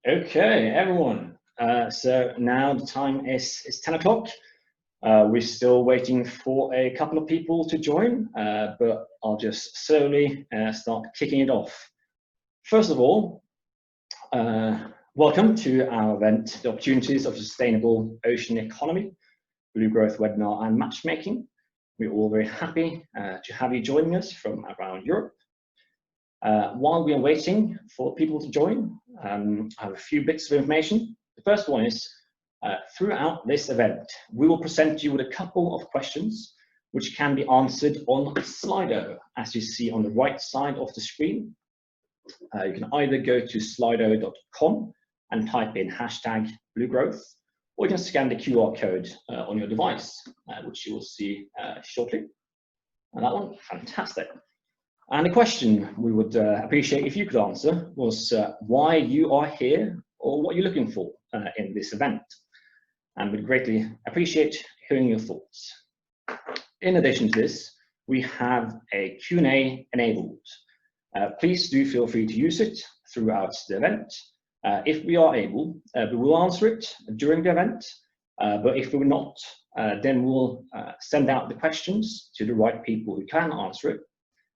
Okay, everyone. So now the time is 10 o'clock. We're still waiting for a couple of people to join, but I'll just slowly start kicking it off. First of all, welcome to our event, The Opportunities of Sustainable Ocean Economy, Blue Growth Webinar and Matchmaking. We're all very happy to have you joining us from around Europe. While we are waiting for people to join, I have a few bits of information. The first one is, throughout this event, we will present you with a couple of questions which can be answered on Slido, as you see on the right side of the screen. You can either go to slido.com and type in #bluegrowth, or you can scan the QR code on your device, which you will see shortly. And that one, fantastic. And the question we would appreciate if you could answer was why you are here or what you're looking for in this event. And we'd greatly appreciate hearing your thoughts. In addition to this, we have a Q&A enabled. Please do feel free to use it throughout the event. If we are able, we will answer it during the event, but if we're not, then we'll send out the questions to the right people who can answer it.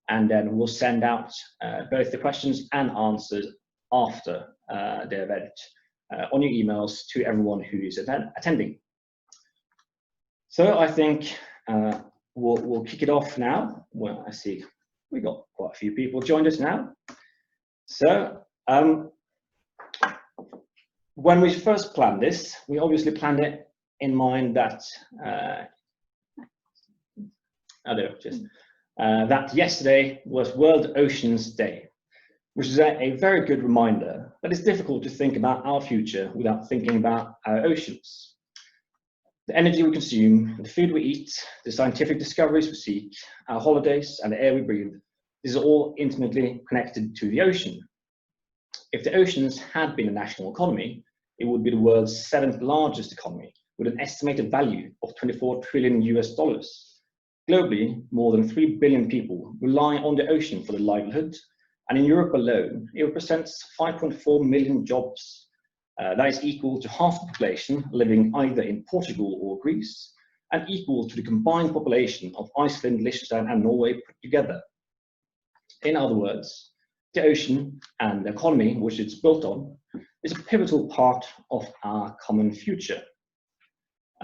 And then we'll send out both the questions and answers after the event on your emails to everyone who is attending. So I think we'll kick it off now. Well, I see we got quite a few people joined us now. So when we first planned this, we obviously planned it in mind that that yesterday was World Oceans Day, which is a very good reminder that it's difficult to think about our future without thinking about our oceans. The energy we consume, the food we eat, the scientific discoveries we seek, our holidays and the air we breathe, this is all intimately connected to the ocean. If the oceans had been a national economy, it would be the world's 7th largest economy with an estimated value of $24 trillion US. Globally, more than 3 billion people rely on the ocean for their livelihood, and in Europe alone, it represents 5.4 million jobs. That is equal to half the population living either in Portugal or Greece, and equal to the combined population of Iceland, Liechtenstein, and Norway put together. In other words, the ocean and the economy which it's built on is a pivotal part of our common future.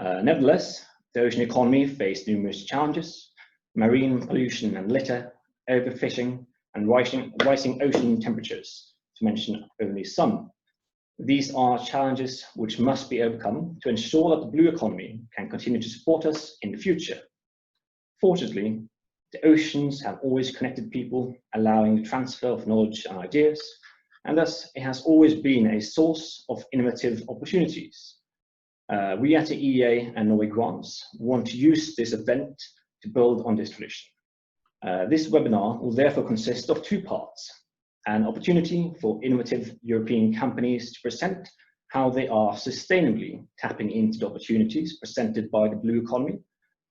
Nevertheless, the ocean economy faced numerous challenges: marine pollution and litter, overfishing, and rising ocean temperatures, to mention only some. These are challenges which must be overcome to ensure that the blue economy can continue to support us in the future. Fortunately, the oceans have always connected people, allowing the transfer of knowledge and ideas, and thus it has always been a source of innovative opportunities. We at the EEA and Norway Grants want to use this event to build on this tradition. This webinar will therefore consist of 2 parts: an opportunity for innovative European companies to present how they are sustainably tapping into the opportunities presented by the blue economy,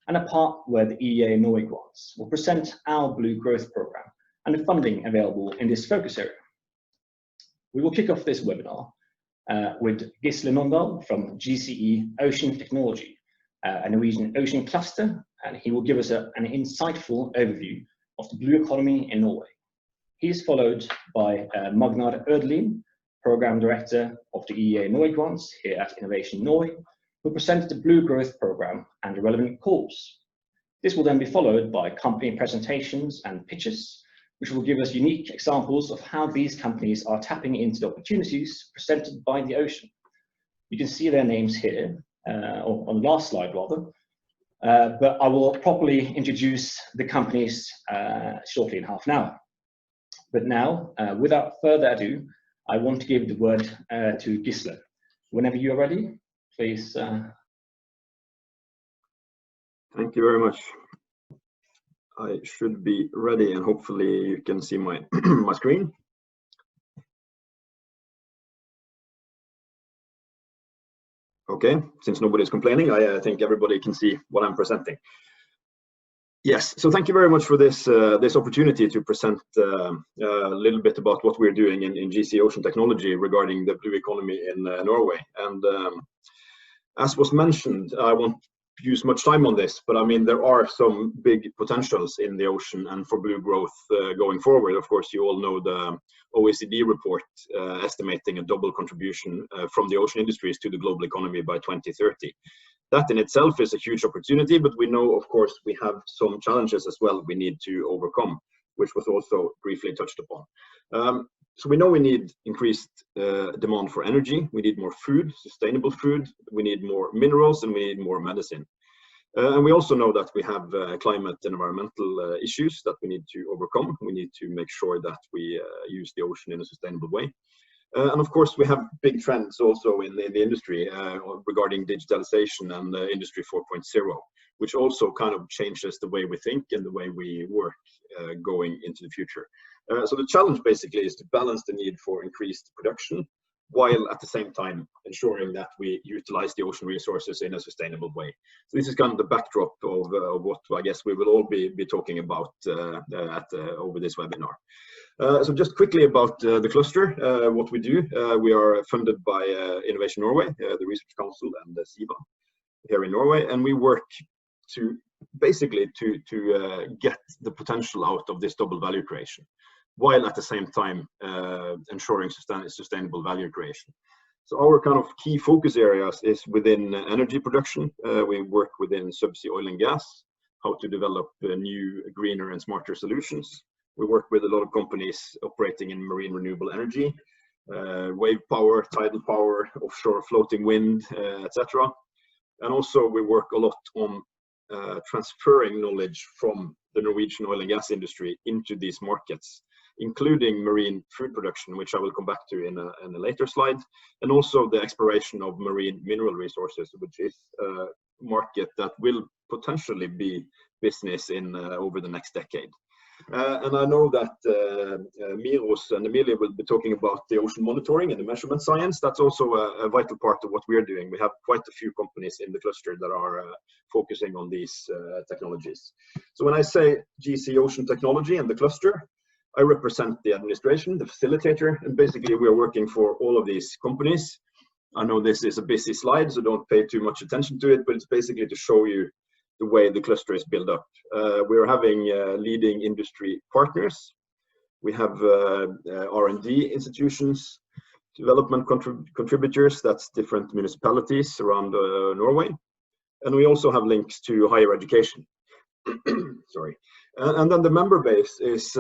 and a part where the EEA and Norway Grants will present our Blue Growth Programme and the funding available in this focus area. We will kick off this webinar with Gisle Nondal from GCE Ocean Technology, a Norwegian ocean cluster, and he will give us an insightful overview of the blue economy in Norway. He is followed by Magnar Ødelien, Program Director of the EEA Norway Grants here at Innovation Norway, who presented the Blue Growth Programme and the relevant calls. This will then be followed by company presentations and pitches, which will give us unique examples of how these companies are tapping into the opportunities presented by the ocean. You can see their names here, or on the last slide rather, but I will properly introduce the companies shortly in half an hour. But now, without further ado, I want to give the word to Gisle. Whenever you are ready, please. Thank you very much. I should be ready, and hopefully you can see my my screen. Okay, since nobody's complaining, I think everybody can see what I'm presenting. Yes, so thank you very much for this this opportunity to present a little bit about what we're doing in GC Ocean Technology regarding the blue economy in Norway. And as was mentioned, I won't use much time on this, but I mean, there are some big potentials in the ocean and for blue growth going forward. Of course, you all know the OECD report estimating a double contribution from the ocean industries to the global economy by 2030. That in itself is a huge opportunity, but we know, of course, we have some challenges as well we need to overcome, which was also briefly touched upon. So we know we need increased demand for energy, we need more food, sustainable food, we need more minerals, and we need more medicine. And we also know that we have climate and environmental issues that we need to overcome. We need to make sure that we use the ocean in a sustainable way. And of course, we have big trends also in the industry regarding digitalization and Industry 4.0, which also kind of changes the way we think and the way we work going into the future. So the challenge basically is to balance the need for increased production while at the same time ensuring that we utilize the ocean resources in a sustainable way. So this is kind of the backdrop of what I guess we will all be talking about over this webinar. So just quickly about the cluster, what we do. We are funded by Innovation Norway, the Research Council, and the SIVA here in Norway, and we work to basically to get the potential out of this double value creation, while at the same time ensuring sustainable value creation. So our kind of key focus areas is within energy production. We work within subsea oil and gas, how to develop new, greener and smarter solutions. We work with a lot of companies operating in marine renewable energy, wave power, tidal power, offshore floating wind, etc. And also we work a lot on transferring knowledge from the Norwegian oil and gas industry into these markets, including marine food production, which I will come back to in a later slide, and also the exploration of marine mineral resources, which is a market that will potentially be business in over the next decade. And I know that Miros and Emilia will be talking about the ocean monitoring and the measurement science. That's also a vital part of what we're doing. We have quite a few companies in the cluster that are focusing on these technologies. So when I say GC Ocean Technology and the cluster, I represent the administration, the facilitator, and basically we're working for all of these companies. I know this is a busy slide, so don't pay too much attention to it, but it's basically to show you the way the cluster is built up. We're having leading industry partners. We have R&D institutions, development contributors, that's different municipalities around Norway. And we also have links to higher education. Sorry. And then the member base is,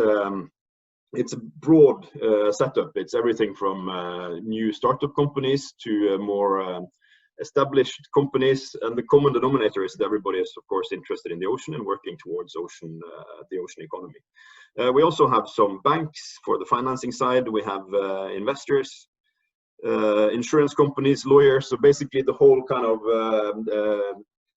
it's a broad setup. It's everything from new startup companies to more established companies, and the common denominator is that everybody is of course interested in the ocean and working towards the ocean economy. We also have some banks for the financing side. We have investors, insurance companies, lawyers, so basically the whole kind of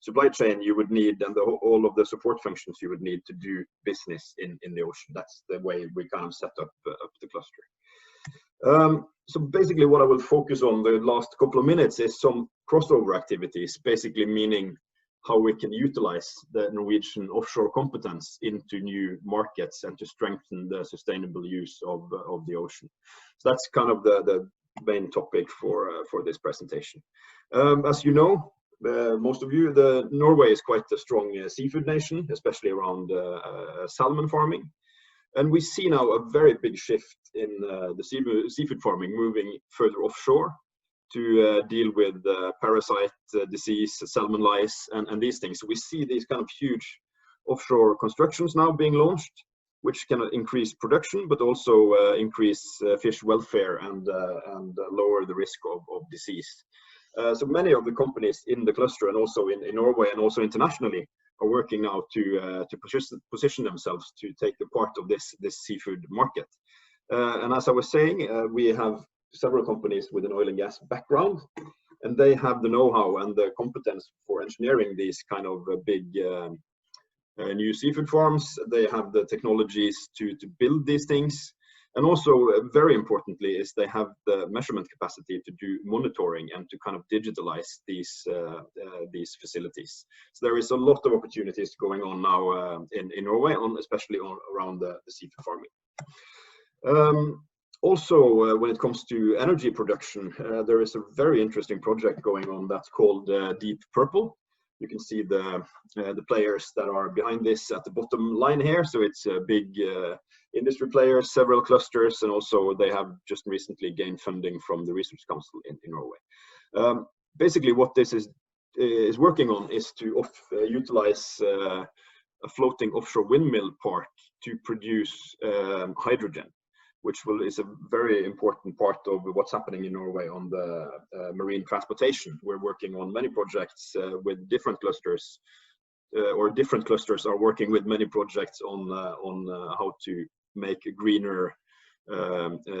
supply chain you would need, and all of the support functions you would need to do business in the ocean. That's the way we kind of set up the cluster. So basically what I will focus on the last couple of minutes is some crossover activities, basically meaning how we can utilize the Norwegian offshore competence into new markets and to strengthen the sustainable use of the ocean. So that's kind of the main topic for this presentation. As you know, most of you, Norway is quite a strong seafood nation, especially around salmon farming. And we see now a very big shift in the seafood farming, moving further offshore to deal with parasite disease, salmon lice, and these things. So we see these kind of huge offshore constructions now being launched, which can increase production, but also increase fish welfare and lower the risk of disease. So many of the companies in the cluster and also in Norway and also internationally are working now to position themselves to take a part of this seafood market. And as I was saying, we have several companies with an oil and gas background, and they have the know-how and the competence for engineering these kind of big new seafood farms. They have the technologies to build these things, And also, very importantly, is they have the measurement capacity to do monitoring and to kind of digitalize these facilities. So there is a lot of opportunities going on now in Norway, especially around the seafood farming. Also, when it comes to energy production, there is a very interesting project going on that's called Deep Purple. You can see the players that are behind this at the bottom line here. So it's big industry players, several clusters, and also they have just recently gained funding from the Research Council in Norway. Basically, what this is working on is to utilize a floating offshore windmill park to produce hydrogen, which is a very important part of what's happening in Norway on the marine transportation. We're working on many projects with different clusters, or different clusters are working with many projects on how to make greener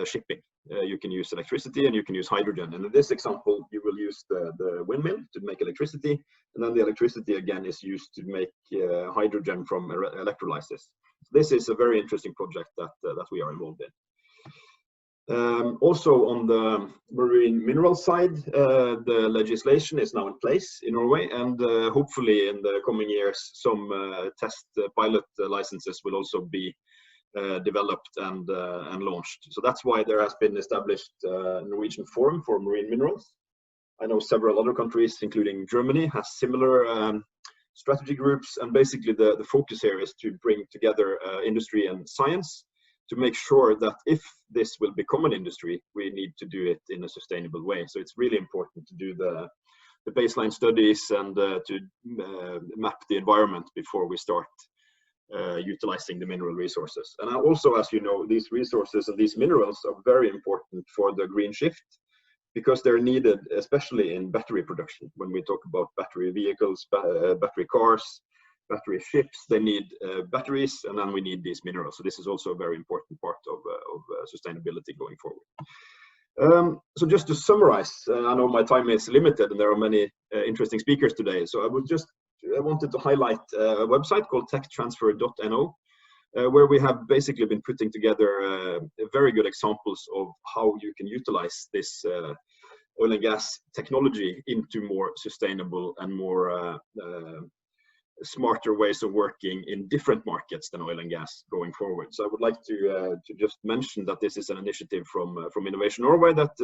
shipping. You can use electricity and you can use hydrogen. And in this example, you will use the windmill to make electricity, and then the electricity again is used to make hydrogen from electrolysis. This is a very interesting project that we are involved in. Also on the marine mineral side, the legislation is now in place in Norway, and hopefully in the coming years some test pilot licenses will also be developed and launched. So that's why there has been established a Norwegian Forum for Marine Minerals. I know several other countries, including Germany, has similar strategy groups, and basically the focus here is to bring together industry and science to make sure that if this will become an industry, we need to do it in a sustainable way. So it's really important to do the baseline studies and to map the environment before we start utilizing the mineral resources. And also, as you know, these resources and these minerals are very important for the green shift, because they're needed especially in battery production. When we talk about battery vehicles, battery cars, battery ships, they need batteries, and then we need these minerals. So this is also a very important part of sustainability going forward. So just to summarize, I know my time is limited and there are many interesting speakers today. So I wanted to highlight a website called techtransfer.no, where we have basically been putting together very good examples of how you can utilize this oil and gas technology into more sustainable and more smarter ways of working in different markets than oil and gas going forward. So I would like to just mention that this is an initiative from Innovation Norway that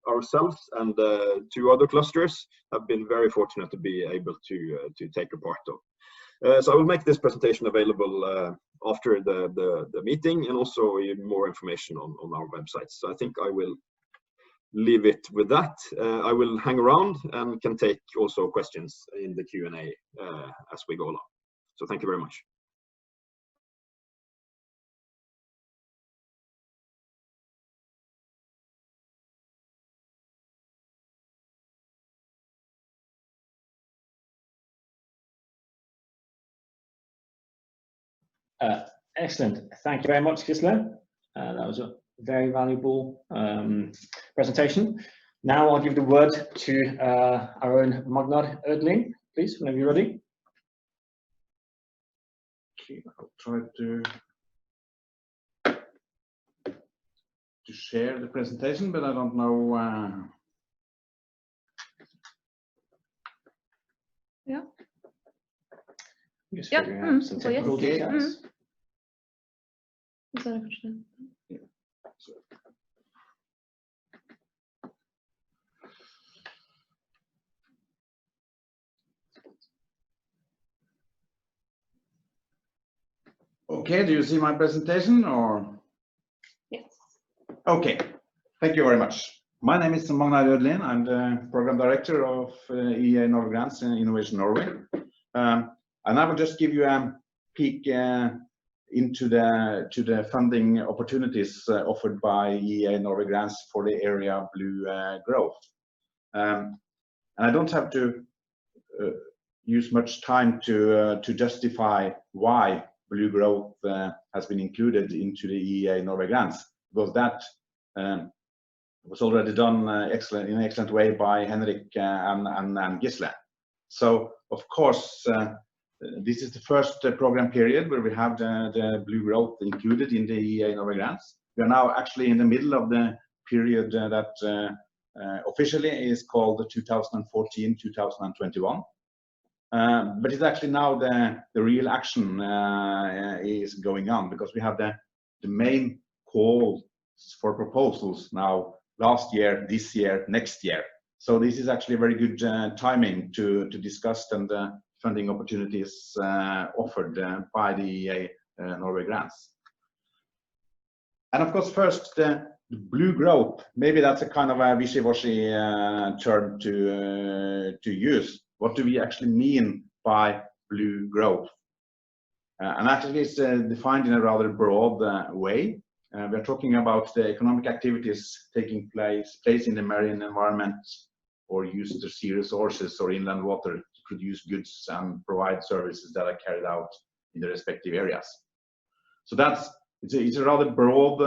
ourselves and 2 other clusters have been very fortunate to be able to take a part of. So I will make this presentation available after the meeting, and also more information on our website. So I think I will leave it with that. I will hang around and can take also questions in the Q&A as we go along. So thank you very much. Excellent. Thank you very much, Gisle. That was a very valuable presentation. Now I'll give the word to our own Magnar Ødelien, please, whenever you're ready. Okay, I'll try to share the presentation, but I don't know. Yeah. Just figuring out some technical details. Okay, do you see my presentation or? Yes. Okay, thank you very much. My name is Magnar Ødelien. I'm the Program Director of EEA and Norway Grants in Innovation Norway. And I will just give you a peek into the funding opportunities offered by EEA and Norway Grants for the area Blue Growth. And I don't have to use much time to justify why Blue Growth has been included into the EEA and Norway Grants, because that was already done in an excellent way by Henrik and Gisle. So, of course, this is the first program period where we have the Blue Growth included in the EEA and Norway Grants. we are now actually in the middle of the period that officially is called 2014-2021. But it's actually now the real action is going on, because we have the main call for proposals now last year, this year, next year. So this is actually very good timing to discuss the funding opportunities offered by the EEA Norway grants. And of course, first, the blue growth, maybe that's a kind of a wishy-washy term to use. What do we actually mean by blue growth? And actually it's defined in a rather broad way. We're talking about the economic activities taking place in the marine environment, or use the sea resources or inland water to produce goods and provide services that are carried out in the respective areas. So it's a rather broad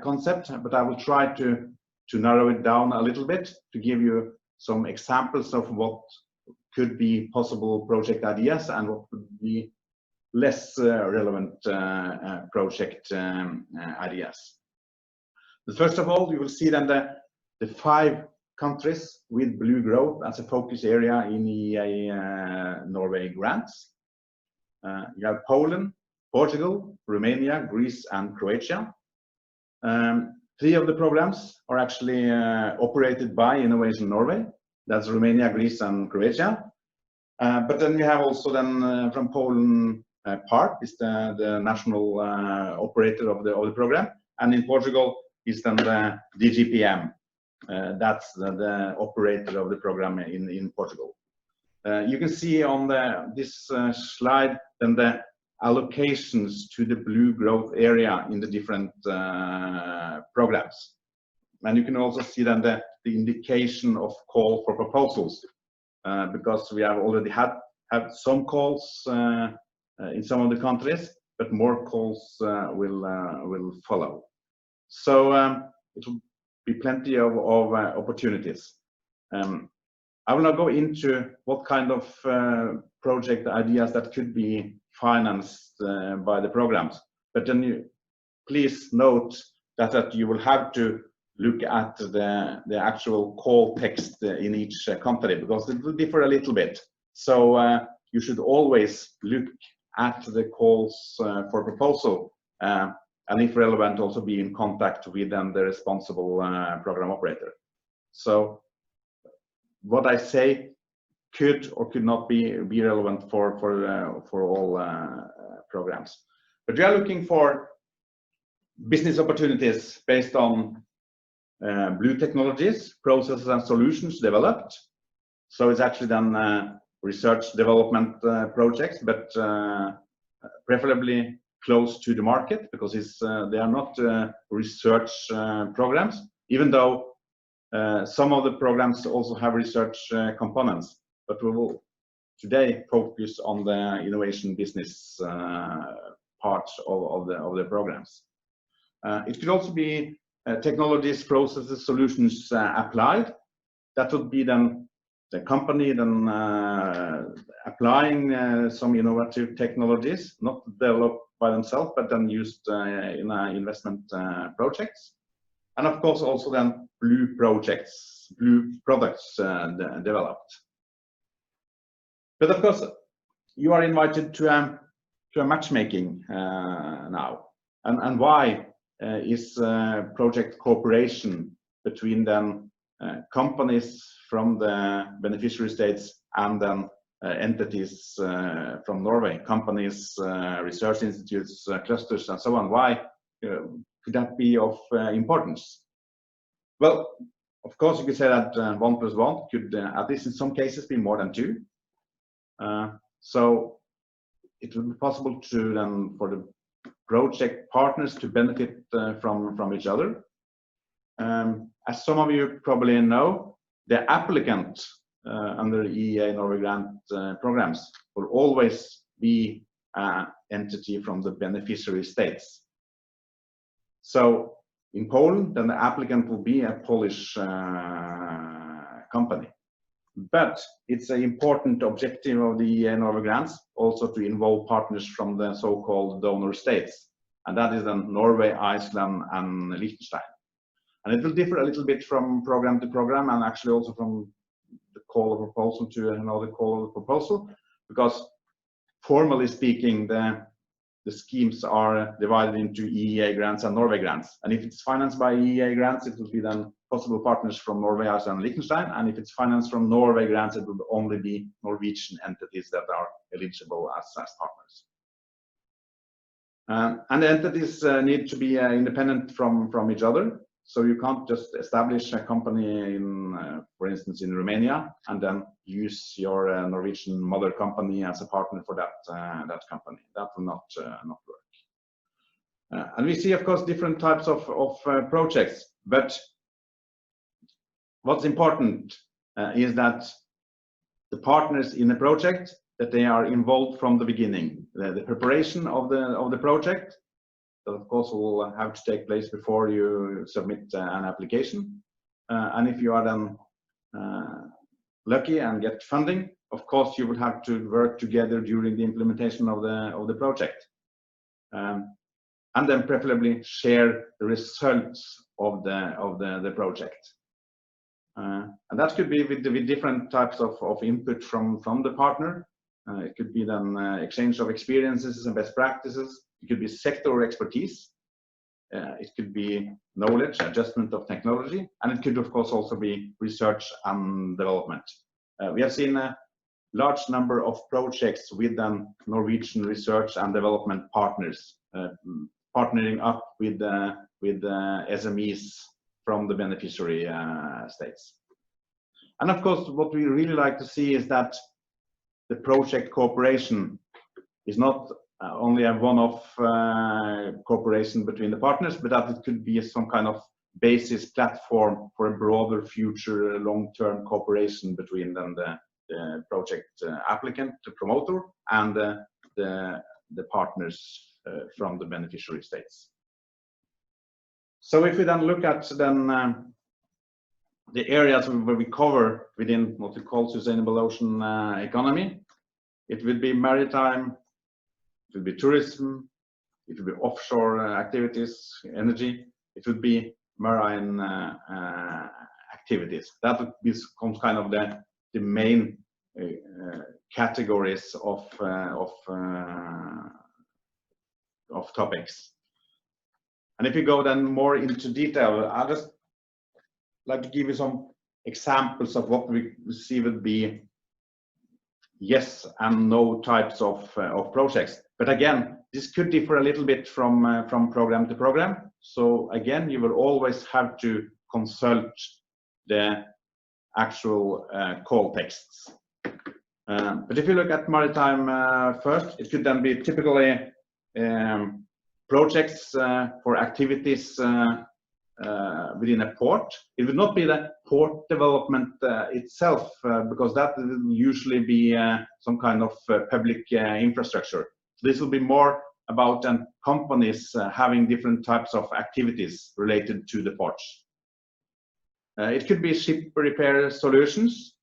concept, but I will try to narrow it down a little bit to give you some examples of what could be possible project ideas and what would be less relevant project ideas. But first of all, you will see then the 5 countries with blue growth as a focus area in EEA Norway grants. You have Poland, Portugal, Romania, Greece, and Croatia. 3 of the programs are actually operated by Innovation Norway. That's Romania, Greece, and Croatia. But then we have also then from Poland, PARP is the national operator of the program, and in Portugal is then the DGPM. That's the operator of the program in Portugal. You can see on this slide then the allocations to the blue growth area in the different programs. And you can also see then the indication of call for proposals, because we have already had some calls in some of the countries, but more calls will follow. So it will be plenty of opportunities. I will not go into what kind of project ideas that could be financed by the programs, but then please note that you will have to look at the actual call text in each company, because it will differ a little bit. So you should always look at the calls for proposal, and if relevant, also be in contact with the responsible program operator. So what I say could or could not be relevant for all programs. But we are looking for business opportunities based on blue technologies, processes, and solutions developed. So it's actually then research development projects, but preferably close to the market, because they are not research programs, even though some of the programs also have research components. But we will today focus on the innovation business part of the programs. It could also be technologies, processes, solutions applied. That would be then the company then applying some innovative technologies, not developed by themselves, but then used in investment projects. And of course also then blue projects, blue products developed. But of course you are invited to a matchmaking now. And why is project cooperation between then companies from the beneficiary states and then entities from Norway, companies, research institutes, clusters, and so on? Why could that be of importance? Well, of course, you could say that 1 + 1 could, at least in some cases, be more than 2. So it would be possible to then for the project partners to benefit from each other. As some of you probably know, the applicant under EEA Norway grant programs will always be an entity from the beneficiary states. So in Poland, then the applicant will be a Polish company. But it's an important objective of the EEA Norway grants also to involve partners from the so-called donor states. and that is then Norway, Iceland, and Liechtenstein. And it will differ a little bit from program to program, and actually also from the call of proposal to another call of proposal, because formally speaking, the schemes are divided into EEA grants and Norway grants. And if it's financed by EEA grants, it will be then possible partners from Norway, Iceland, and Liechtenstein. And if it's financed from Norway grants, it will only be Norwegian entities that are eligible as partners. And the entities need to be independent from each other. So you can't just establish a company in, for instance, in Romania, and then use your Norwegian mother company as a partner for that company. That will not work. And we see, of course, different types of projects. But what's important is that the partners in the project, that they are involved from the beginning. The preparation of the project, that of course will have to take place before you submit an application. And if you are then lucky and get funding, of course you will have to work together during the implementation of the project. And then preferably share the results of the project. And that could be with different types of input from the partner. It could be then exchange of experiences and best practices. It could be sector expertise. It could be knowledge, adjustment of technology, and it could of course also be research and development. We have seen a large number of projects with Norwegian research and development partners, partnering up with SMEs from the beneficiary states. And of course, what we really like to see is that the project cooperation is not only a one-off cooperation between the partners, but that it could be some kind of basis platform for a broader future long-term cooperation between the project applicant, the promoter, and the partners from the beneficiary states. So if we then look at the areas where we cover within what we call sustainable ocean economy, it will be maritime, it will be tourism, it will be offshore activities, energy, it would be marine activities. That becomes kind of the main categories of topics. And if you go then more into detail, I'll just like to give you some examples of what we see would be yes and no types of projects. But again, this could differ a little bit from program to program. So again, you will always have to consult the actual call texts. But if you look at maritime first, it could then be typically projects for activities within a port. It would not be the port development itself, because that will usually be some kind of public infrastructure. So this will be more about companies having different types of activities related to the ports. It could be ship repair solutions,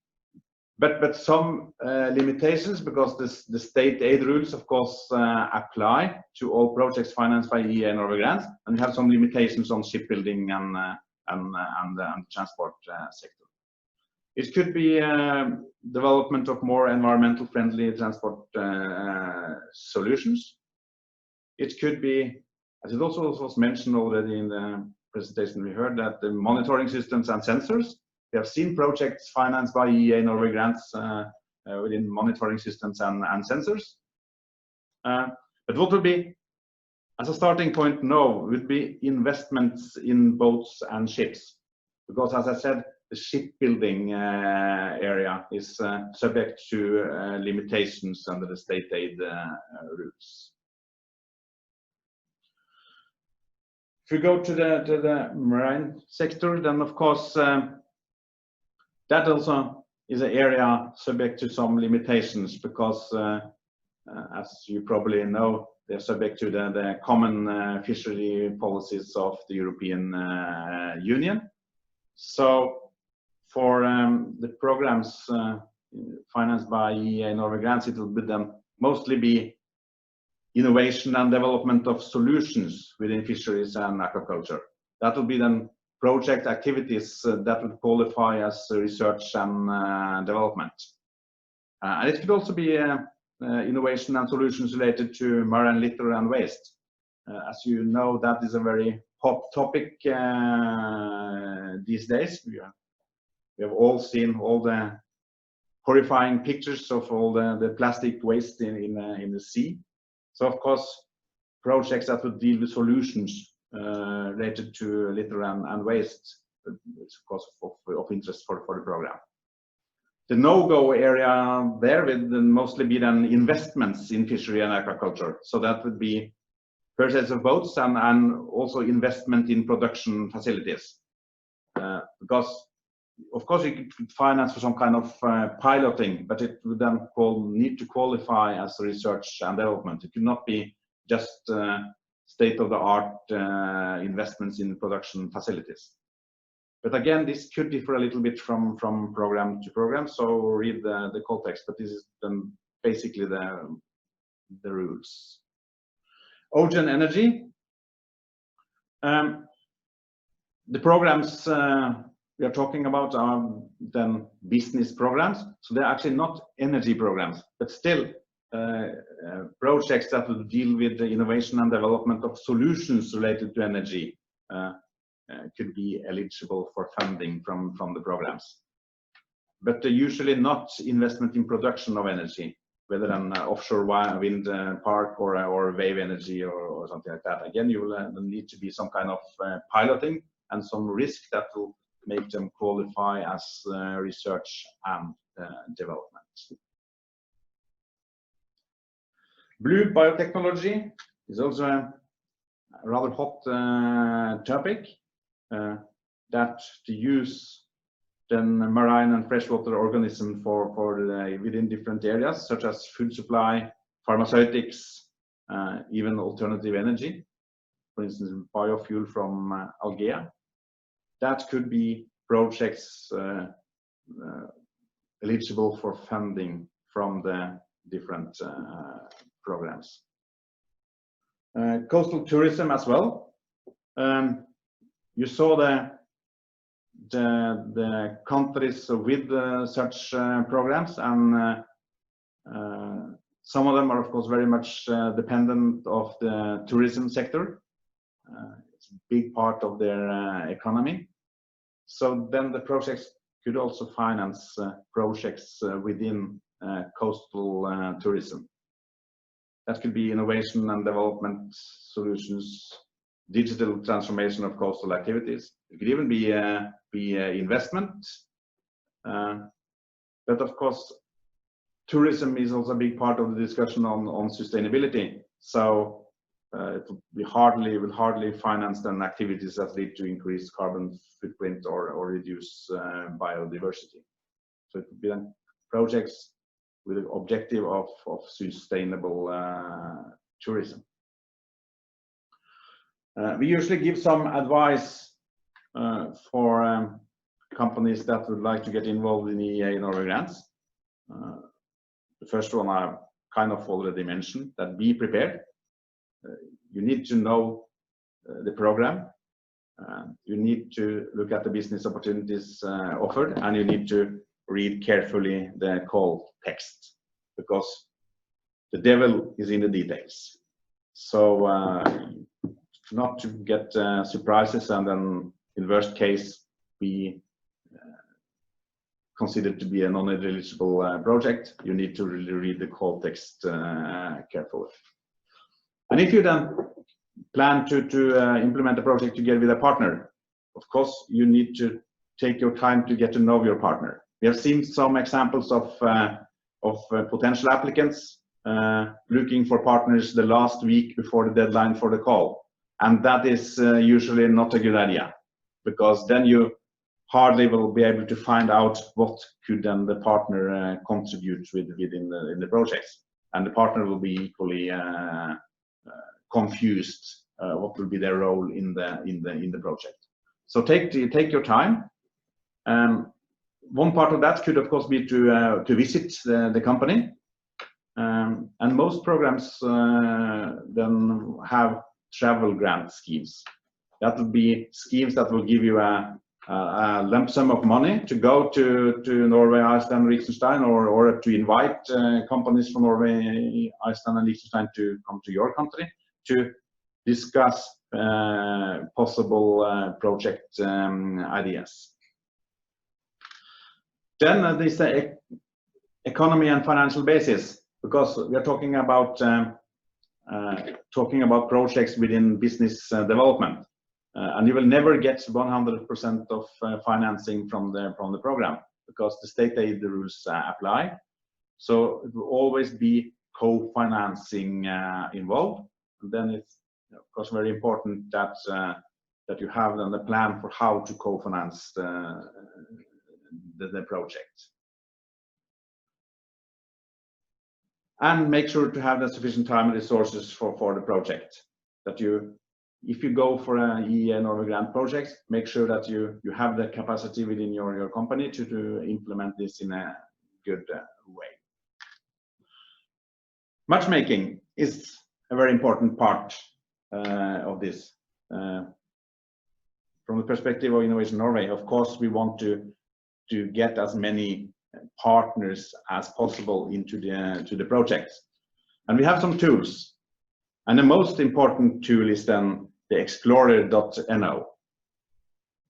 but some limitations, because the state aid rules, of course, apply to all projects financed by EEA and Norway grants, and we have some limitations on shipbuilding and the transport sector. It could be development of more environmental friendly transport solutions. It could be, as it also was mentioned already in the presentation we heard, that the monitoring systems and sensors. We have seen projects financed by EEA and Norway grants within monitoring systems and sensors. But what would be, as a starting point now, would be investments in boats and ships. Because as I said, the shipbuilding area is subject to limitations under the state aid rules. If we go to the marine sector, then of course that also is an area subject to some limitations, because as you probably know, they're subject to the common fishery policies of the European Union. So for the programs financed by EEA and Norway grants, it will be mostly be innovation and development of solutions within fisheries and aquaculture. That will be then project activities that would qualify as research and development. And it could also be innovation and solutions related to marine litter and waste. As you know, that is a very hot topic these days. We have all seen all the horrifying pictures of all the plastic waste in the sea. So of course, projects that would deal with solutions related to litter and waste is of course of interest for the program. The no-go area there would mostly be then investments in fishery and aquaculture. So that would be purchase of boats and also investment in production facilities. Because of course you could finance for some kind of piloting, but it would then need to qualify as research and development. It could not be just state-of-the-art investments in production facilities. But again, this could differ a little bit from program to program, so read the context, but this is then basically the rules. Ocean energy. The programs we are talking about are then business programs, so they're actually not energy programs, but still projects that will deal with the innovation and development of solutions related to energy could be eligible for funding from the programs. But usually not investment in production of energy, whether an offshore wind park or wave energy or something like that. Again, you will need to be some kind of piloting and some risk that will make them qualify as research and development. Blue biotechnology is also a rather hot topic. That to use then marine and freshwater organism within different areas such as food supply, pharmaceutics, even alternative energy, for instance biofuel from algae. That could be projects eligible for funding from the different programs. Coastal tourism as well. You saw the countries with such programs, and some of them are of course very much dependent of the tourism sector. It's a big part of their economy. So then the projects could also finance projects within coastal tourism. That could be innovation and development solutions, digital transformation of coastal activities. It could even be investment. But of course, tourism is also a big part of the discussion on sustainability. So it will hardly finance then activities that lead to increased carbon footprint or reduce biodiversity. So it would be then projects with the objective of sustainable tourism. We usually give some advice for companies that would like to get involved in EEA and Norway Grants. The first one I kind of already mentioned, that be prepared. You need to know the program. You need to look at the business opportunities offered, and you need to read carefully the call text, because the devil is in the details. So not to get surprises and then in worst case be considered to be a non-eligible project. You need to really read the call text carefully. And if you then plan to implement a project together with a partner, of course you need to take your time to get to know your partner. We have seen some examples of potential applicants looking for partners the last week before the deadline for the call. And that is usually not a good idea, because then you hardly will be able to find out what could then the partner contribute within the projects. And the partner will be equally confused what will be their role in the project. So take your time. One part of that could of course be to visit the company, And most programs then have travel grant schemes. That will be schemes that will give you a lump sum of money to go to Norway, Iceland, Liechtenstein, or to invite companies from Norway, Iceland, and Liechtenstein to come to your country to discuss possible project ideas. Then this economy and financial basis, because we are talking about projects within business development. And you will never get 100% of financing from the program, because the state aid rules apply. So it will always be co-financing involved. And then it's of course very important that that you have then the plan for how to co-finance the project. And make sure to have the sufficient time and resources for the project. That you, if you go for an EEA and Norway grant project, make sure that you have the capacity within your company to implement this in a good way. Matchmaking is a very important part of this. From the perspective of Innovation Norway, of course, we want to get as many partners as possible into the project. And we have some tools. And the most important tool is then the Explorer.no.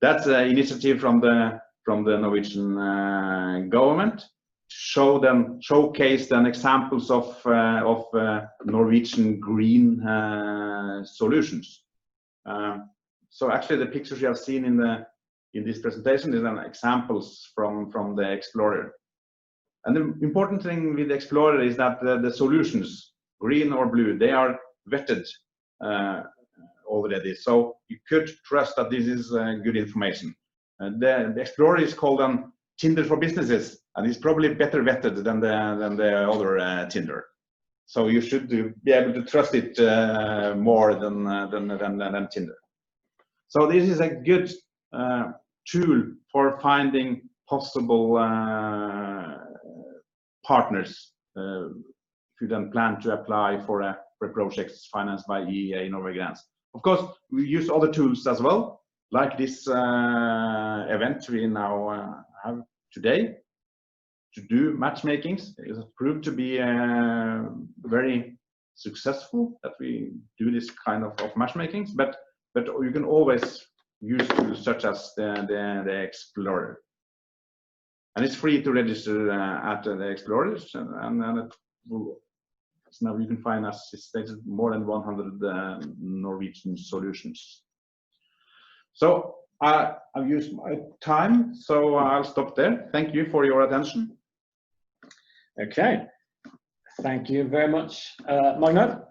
That's an initiative from the Norwegian government. Showcase then examples of Norwegian green solutions. So actually, the pictures you have seen in this presentation is then examples from the Explorer. And the important thing with the Explorer is that the solutions, green or blue, they are vetted already. So you could trust that this is good information. The Explorer is called Tinder for businesses, and it's probably better vetted than the other Tinder. So you should be able to trust it more than Tinder. So this is a good tool for finding possible partners if you then plan to apply for projects financed by EEA and Norway Grants. Of course, we use other tools as well, like this event we now have today to do matchmakings. It has proved to be very successful that we do this kind of matchmakings, but you can always use tools such as the Explorer. And it's free to register at the Explorer, and now you can find, as stated, more than 100 Norwegian solutions. So I've used my time, so I'll stop there. Thank you for your attention. Okay, thank you very much, Magnar.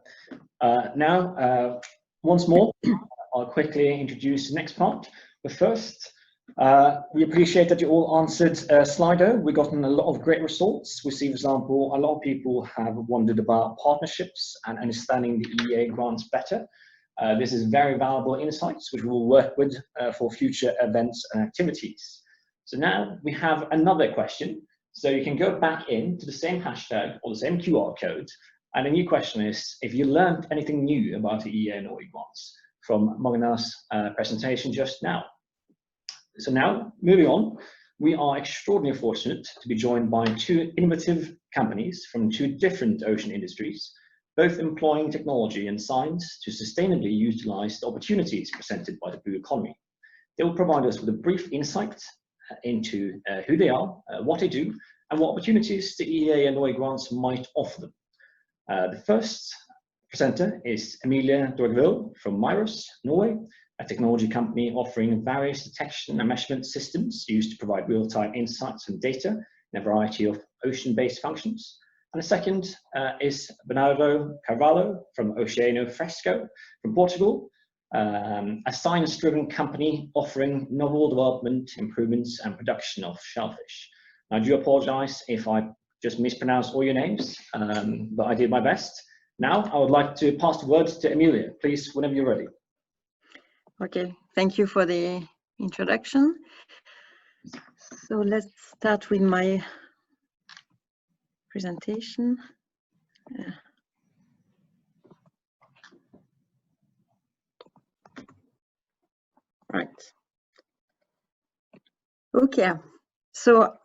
Now, once more, I'll quickly introduce the next part. But first, we appreciate that you all answered Slido. We've gotten a lot of great results. We see, for example, a lot of people have wondered about partnerships and understanding the EEA grants better. This is very valuable insights, which we will work with for future events and activities. So now we have another question. So you can go back into the same hashtag or the same QR code. And the new question is, if you learned anything new about the EEA and Norway grants from Magnar's presentation just now. So now, moving on, we are extraordinarily fortunate to be joined by two innovative companies from two different ocean industries, both employing technology and science to sustainably utilize the opportunities presented by the blue economy. They will provide us with a brief insight into who they are, what they do, and what opportunities the EEA and Norway grants might offer them. The first presenter is Emilie Dorgvild from Miros, Norway, a technology company offering various detection and measurement systems used to provide real-time insights and data in a variety of ocean-based functions. And the second is Bernardo Carvalho from Oceano Fresco from Portugal, a science-driven company offering novel development, improvements, and production of shellfish. I do apologize if I just mispronounced all your names, but I did my best. Now, I would like to pass the word to Emilie. Please, whenever you're ready. Okay, thank you for the introduction. So let's start with my presentation. Right. Okay, so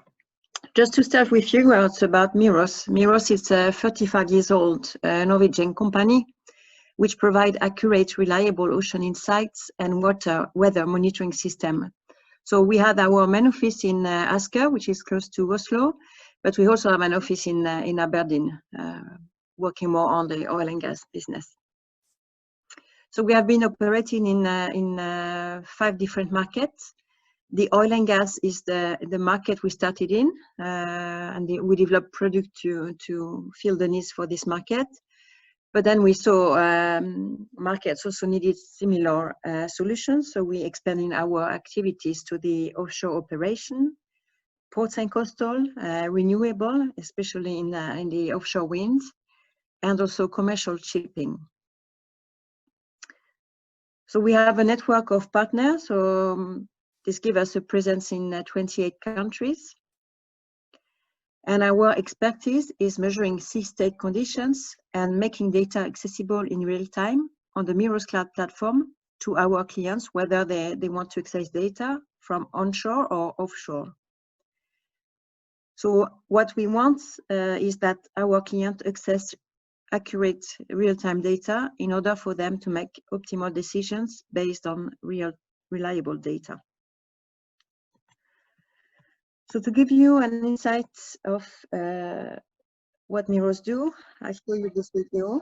just to start with few words about Miros. Miros is a 35 years old Norwegian company which provide accurate, reliable ocean insights and weather monitoring system. So we had our main office in Asker, which is close to Oslo, but we also have an office in Aberdeen, working more on the oil and gas business. So we have been operating in 5 different markets. The oil and gas is the market we started in, and we developed product to fill the needs for this market. But then we saw markets also needed similar solutions, so we expanded our activities to the offshore operation, ports and coastal, renewable, especially in the offshore wind, and also commercial shipping. So we have a network of partners, so this gives us a presence in 28 countries. And our expertise is measuring sea state conditions and making data accessible in real time on the Miros Cloud platform to our clients, whether they want to access data from onshore or offshore. So what we want is that our clients access accurate real-time data in order for them to make optimal decisions based on reliable data. So to give you an insight of what Miros do, I show you this video.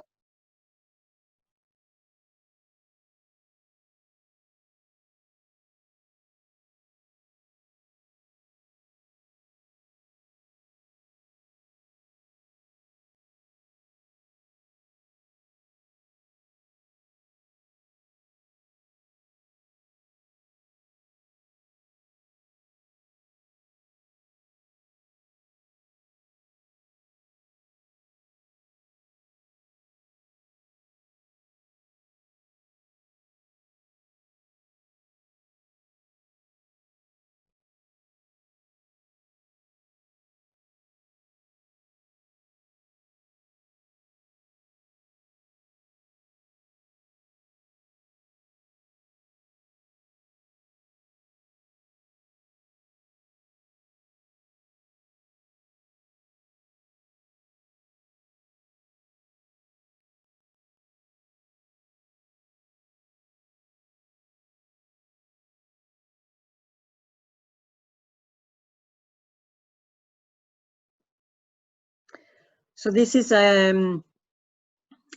So this is an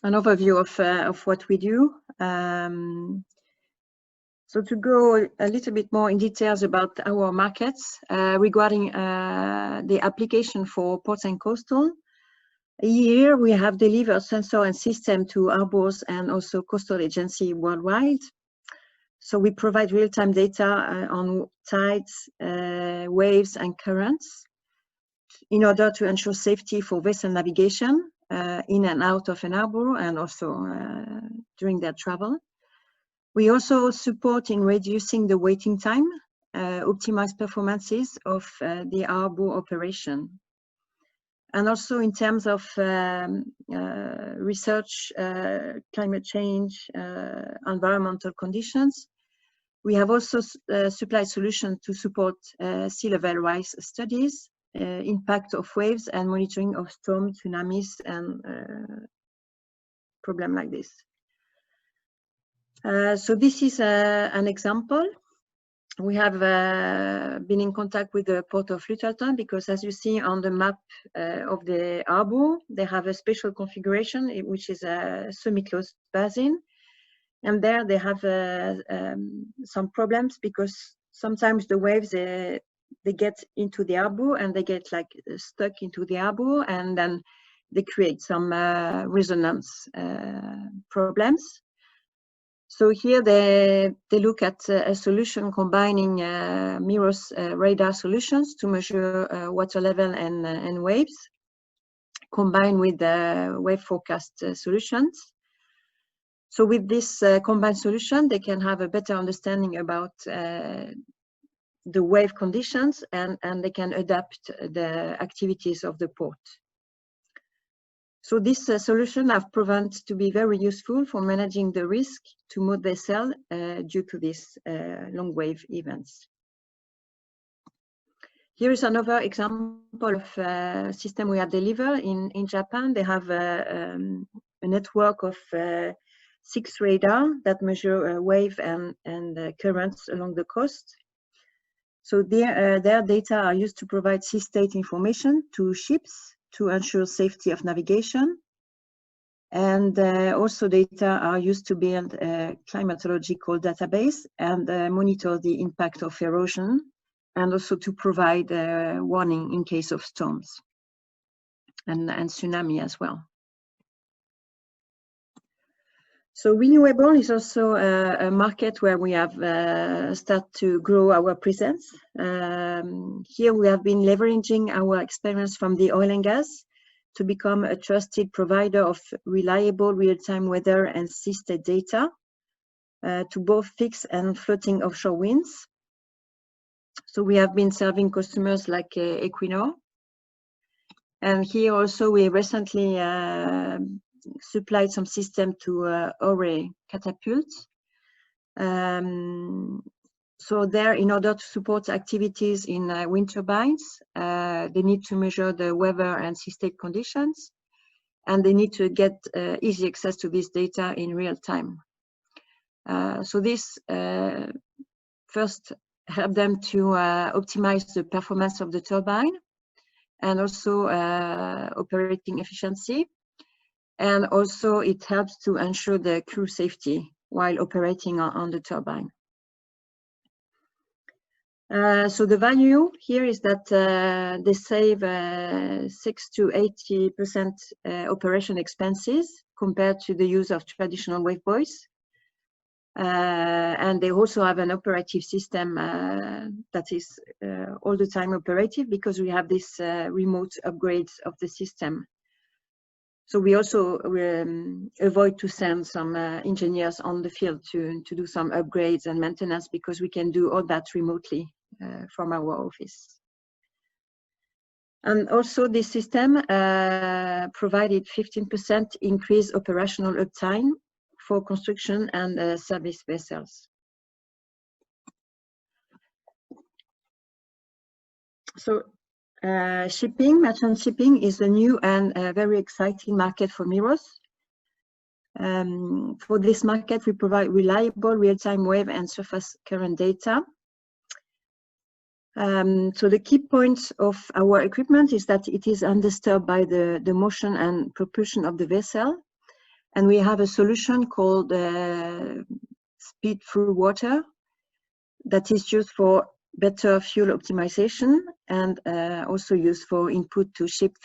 overview of what we do. So to go a little bit more in details about our markets regarding the application for ports and coastal. Here we have delivered sensor and system to harbors and also coastal agency worldwide. So we provide real-time data on tides, waves and currents in order to ensure safety for vessel navigation in and out of an harbor and also during their travel. We also support in reducing the waiting time, optimize performances of the harbor operation. And also in terms of research, climate change, environmental conditions, we have also supplied solutions to support sea level rise studies, impact of waves and monitoring of storm, tsunamis and problems like this. So this is an example. We have been in contact with the port of Littleton because, as you see on the map of the harbor, they have a special configuration, which is a semi-closed basin. And there they have some problems because sometimes the waves, they get into the harbor and they get like stuck into the harbor, and then they create some resonance problems. So here they look at a solution combining Miros radar solutions to measure water level and waves, combined with the wave forecast solutions. So with this combined solution, they can have a better understanding about the wave conditions and they can adapt the activities of the port. So this solution have proven to be very useful for managing the risk to mode vessel due to these long wave events. Here is another example of a system we have delivered in Japan. They have a network of 6 radar that measure wave and currents along the coast. So their data are used to provide sea state information to ships to ensure safety of navigation. And also data are used to build a climatological database and monitor the impact of erosion, and also to provide warning in case of storms and tsunami as well. So renewable is also a market where we have started to grow our presence. Here we have been leveraging our experience from the oil and gas to become a trusted provider of reliable real-time weather and sea state data to both fixed and floating offshore winds. So we have been serving customers like Equinor. And here also we recently supplied some system to Ore Catapult. So there, in order to support activities in wind turbines, they need to measure the weather and sea state conditions, and they need to get easy access to this data in real time. So this first help them to optimize the performance of the turbine and also operating efficiency. And also it helps to ensure the crew safety while operating on the turbine. So the value here is that they save 6 to 80% operation expenses compared to the use of traditional wave buoys. And they also have an operative system that is all the time operative, because we have this remote upgrades of the system. So we also avoid to send some engineers on the field to do some upgrades and maintenance, because we can do all that remotely from our office. And also this system provided 15% increased operational uptime for construction and service vessels. So shipping, merchant shipping is a new and very exciting market for Miros. For this market, we provide reliable real-time wave and surface current data. So the key points of our equipment is that it is undisturbed by the motion and propulsion of the vessel. And we have a solution called speed through water that is used for better fuel optimization and also used for input to ship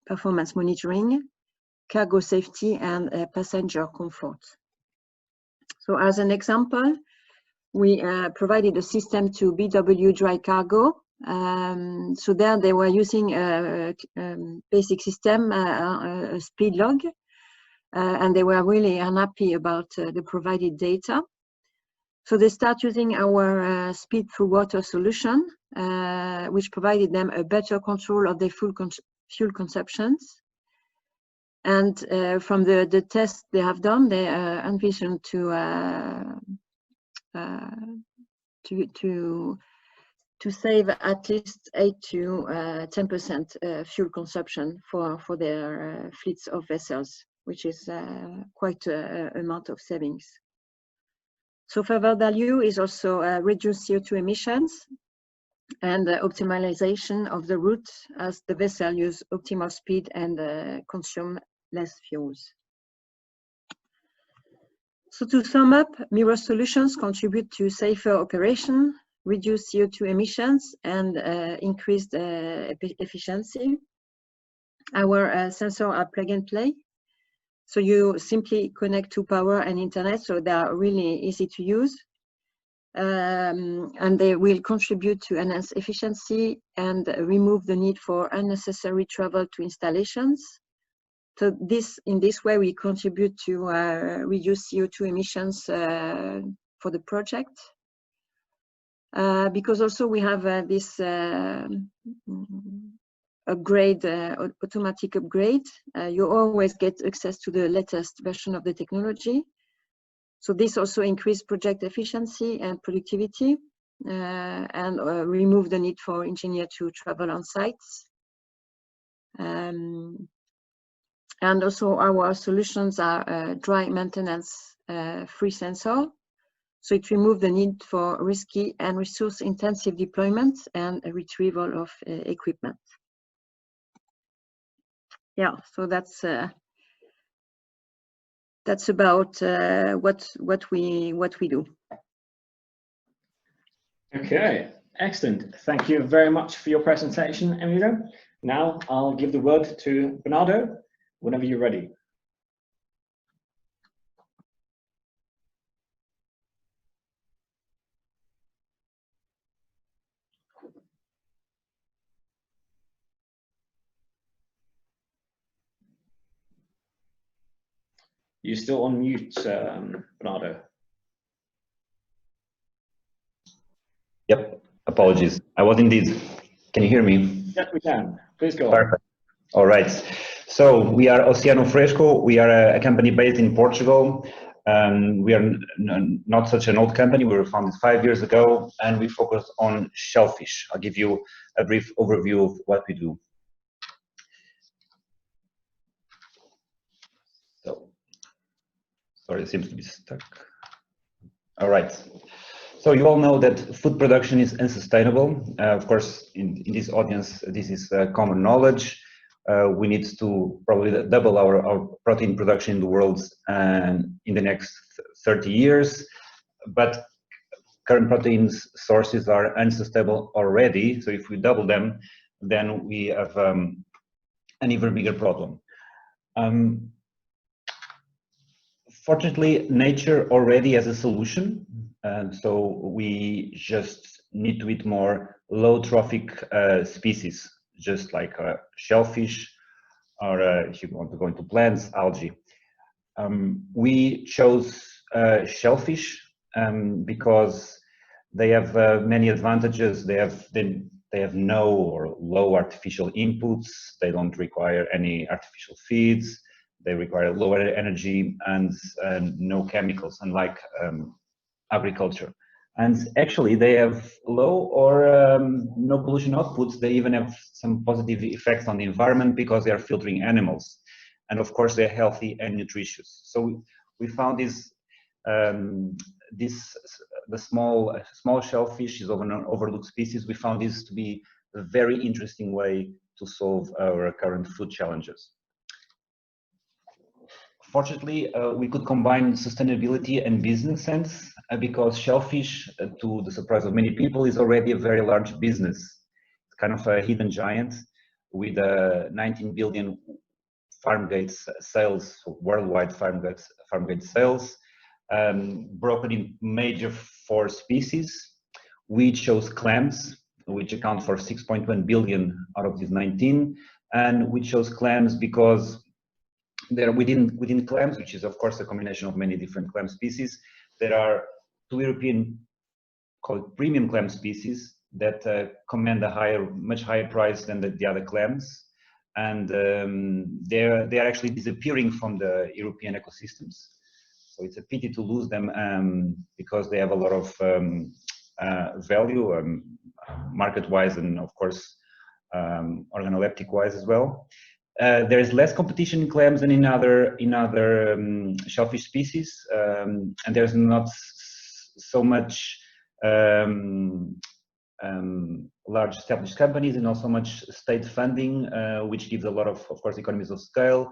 performance monitoring, cargo safety, and passenger comfort. So as an example, we provided a system to BW Dry Cargo. So there they were using a basic system, a speed log, and they were really unhappy about the provided data. So they start using our speed through water solution, which provided them a better control of their fuel consumptions. And from the tests they have done, they envision to save at least 8 to 10% fuel consumption for their fleets of vessels, which is quite an amount of savings. So further value is also reduced CO2 emissions and optimization of the route as the vessel use optimal speed and consume less fuels. So to sum up, Miros solutions contribute to safer operation, reduce CO2 emissions, and increased efficiency. Our sensors are plug and play. So you simply connect to power and internet, so they are really easy to use. And they will contribute to enhance efficiency and remove the need for unnecessary travel to installations. So in this way, we contribute to reduce CO2 emissions for the project. Because also we have this upgrade, automatic upgrade. You always get access to the latest version of the technology. So this also increased project efficiency and productivity, and remove the need for engineers to travel on sites. And also our solutions are dry maintenance free sensor. So it removes the need for risky and resource intensive deployment and a retrieval of equipment. Yeah, so that's about what we do. Okay, excellent. Thank you very much for your presentation, Emilio. Now I'll give the word to Bernardo whenever you're ready. You're still on mute, Bernardo. Yep, apologies. I was indeed. Can you hear me? Yes, we can. Please go on. Perfect. All right. So we are Oceano Fresco. We are a company based in Portugal. We are not such an old company. We were founded 5 years ago, and we focus on shellfish. I'll give you a brief overview of what we do. So, sorry, it seems to be stuck. All right. So you all know that food production is unsustainable. Of course, in this audience, this is common knowledge. We need to probably double our protein production in the world in the next 30 years. But current protein sources are unsustainable already. So if we double them, then we have an even bigger problem. Fortunately, nature already has a solution. So we just need to eat more low trophic species, just like shellfish, or if you want to go into plants, algae. We chose shellfish because they have many advantages. They have no or low artificial inputs. They don't require any artificial feeds. They require lower energy and no chemicals, unlike agriculture. And actually, they have low or no pollution outputs. They even have some positive effects on the environment because they are filtering animals. And of course, they're healthy and nutritious. So we found the small shellfish is an overlooked species. We found this to be a very interesting way to solve our current food challenges. Fortunately, we could combine sustainability and business sense because shellfish, to the surprise of many people, is already a very large business. It's kind of a hidden giant with 19 billion farm gate sales, worldwide farm gate sales, broken in major 4 species. We chose clams, which account for 6.1 billion out of these 19, and we chose clams because there within clams, which is of course a combination of many different clam species, there are 2 European called premium clam species that command a much higher price than the other clams, and they are actually disappearing from the European ecosystems. So it's a pity to lose them because they have a lot of value market-wise and of course organoleptic-wise as well. There is less competition in clams than in other shellfish species, and there's not so much large established companies and not so much state funding, which gives a lot of course, economies of scale,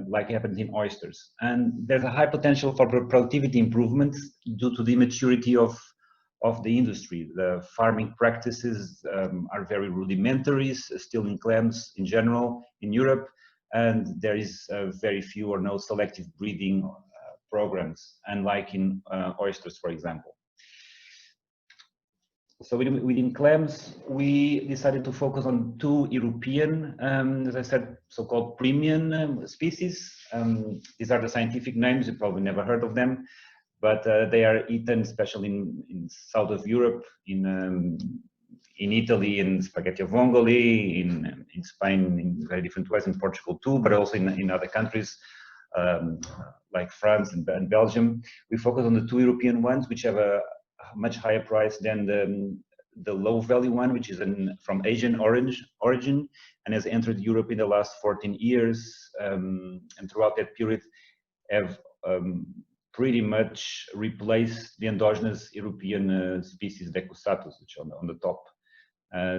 like happens in oysters. And there's a high potential for productivity improvements due to the immaturity of the industry. The farming practices are very rudimentary, still in clams in general in Europe, and there is very few or no selective breeding programs, unlike in oysters, for example. So within clams, we decided to focus on 2 European, as I said, so-called premium species. These are the scientific names, you probably never heard of them, but they are eaten especially in south of Europe, in in Italy in spaghetti vongole, in Spain in very different ways, in Portugal too, but also in other countries like France and Belgium. We focus on the 2 European ones, which have a much higher price than the low value one, which is from Asian origin and has entered Europe in the last 14 years, and throughout that period have pretty much replaced the endogenous European species Decusatus, which are on the top.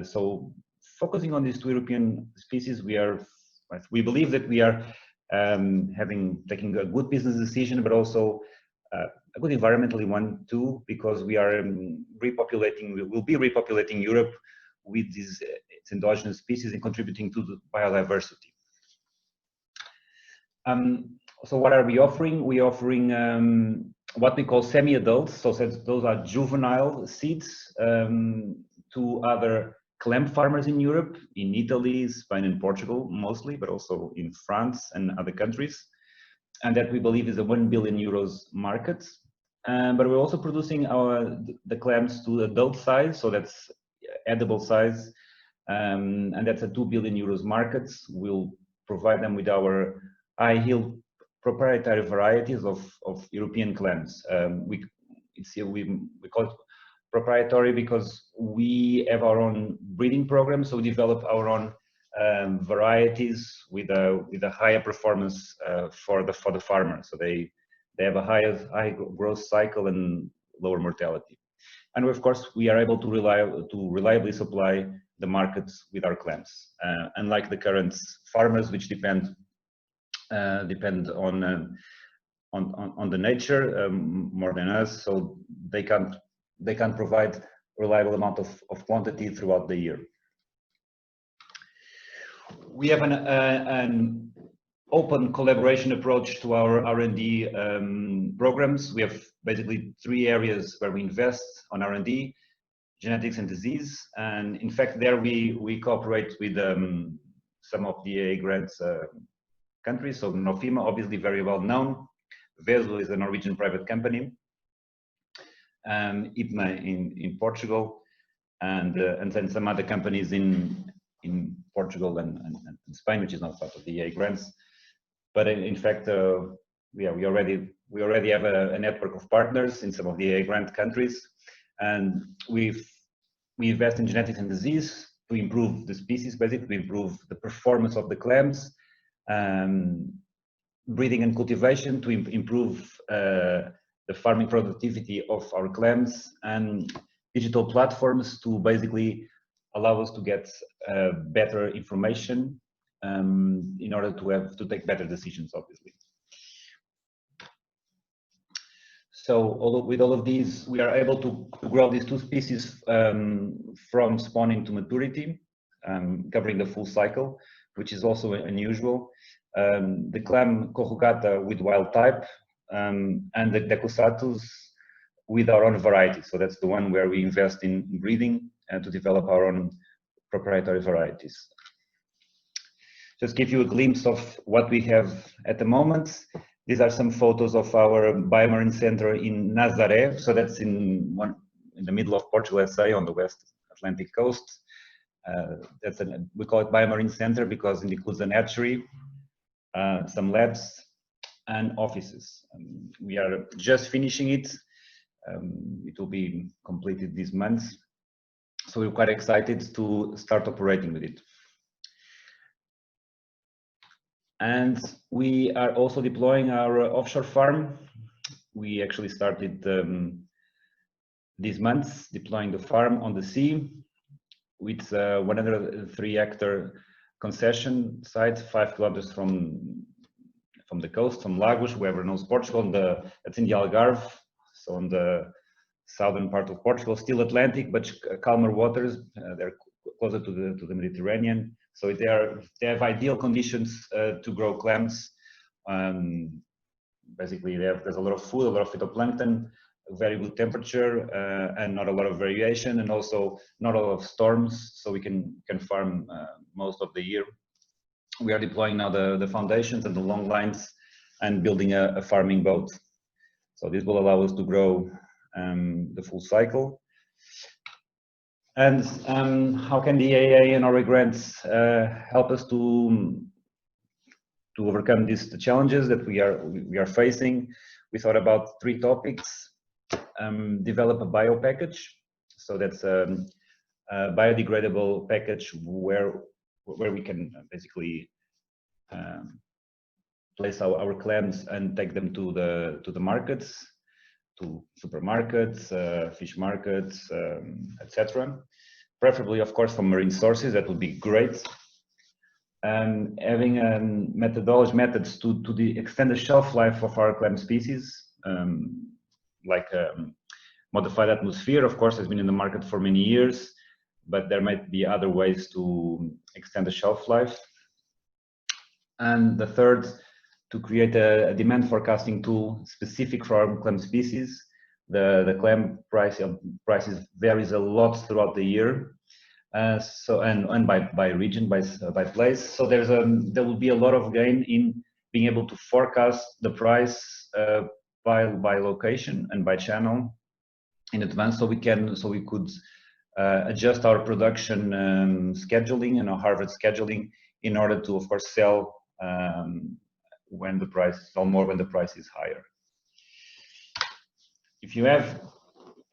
So focusing on these 2 European species, we believe that we are taking a good business decision, but also a good environmentally one too, because we are we will be repopulating Europe with these its endogenous species and contributing to the biodiversity. So what are we offering? We're offering what we call semi-adults. So those are juvenile seeds to other clam farmers in Europe, in Italy, Spain and Portugal mostly, but also in France and other countries. And that we believe is a 1 billion euros market. But we're also producing the clams to adult size, so that's edible size, and that's a 2 billion euros market. We'll provide them with our high-yield proprietary varieties of European clams. We call it proprietary because we have our own breeding program, so we develop our own varieties with a higher performance for the farmer. So they have a high growth cycle and lower mortality. And of course, we are able to reliably supply the markets with our clams. Unlike the current farmers, which depend on the nature more than us, so they can't provide reliable amount of quantity throughout the year. We have an open collaboration approach to our R&D programs. We have basically 3 areas where we invest on R&D: genetics and disease. And in fact, there we cooperate with some of the EEA grants countries. So Nofima, obviously very well known. Veslo is a Norwegian private company. IPMA in Portugal, and then some other companies in Portugal and Spain, which is not part of the EEA grants. But in fact, we already have a network of partners in some of the EEA grant countries, and we invest in genetics and disease to improve the species, basically to improve the performance of the clams, breeding and cultivation to improve the farming productivity of our clams, and digital platforms to basically allow us to get better information in order to take better decisions, obviously. So with all of these, we are able to grow these 2 species from spawning to maturity, covering the full cycle, which is also unusual. The clam corrugata with wild type, and the Decusatus with our own variety. So that's the one where we invest in breeding and to develop our own proprietary varieties. Just give you a glimpse of what we have at the moment. These are some photos of our biomarine center in Nazaré. So that's in the middle of Portugal, let's say, on the West Atlantic coast. We call it biomarine center because it includes an hatchery, some labs, and offices. We are just finishing it. It will be completed this month. So we're quite excited to start operating with it. And we are also deploying our offshore farm. We actually started this month deploying the farm on the sea with 103 hectare concession site, 5 kilometers from the coast, from Lagos. Whoever knows Portugal, that's in the Algarve, so on the southern part of Portugal, still Atlantic, but calmer waters. They're closer to the Mediterranean, so they have ideal conditions to grow clams. Basically, there's a lot of food, a lot of phytoplankton, very good temperature, and not a lot of variation, and also not a lot of storms, so we can farm most of the year. We are deploying now the foundations and the long lines and building a farming boat. So this will allow us to grow the full cycle. And how can the EEA and Norway Grants help us to overcome these challenges that we are facing? We thought about 3 topics. Develop a bio package, so that's a biodegradable package where we can basically place our clams and take them to the markets, to supermarkets, fish markets, etc. Preferably, of course, from marine sources. That would be great. Having methods to extend the shelf life of our clam species, like modified atmosphere, of course, has been in the market for many years, but there might be other ways to extend the shelf life. And the third, to create a demand forecasting tool specific for our clam species. The clam prices varies a lot throughout the year, and by region, by place. So there will be a lot of gain in being able to forecast the price by location and by channel in advance, so we could adjust our production scheduling and our harvest scheduling in order to, of course, sell when the price is higher. If you have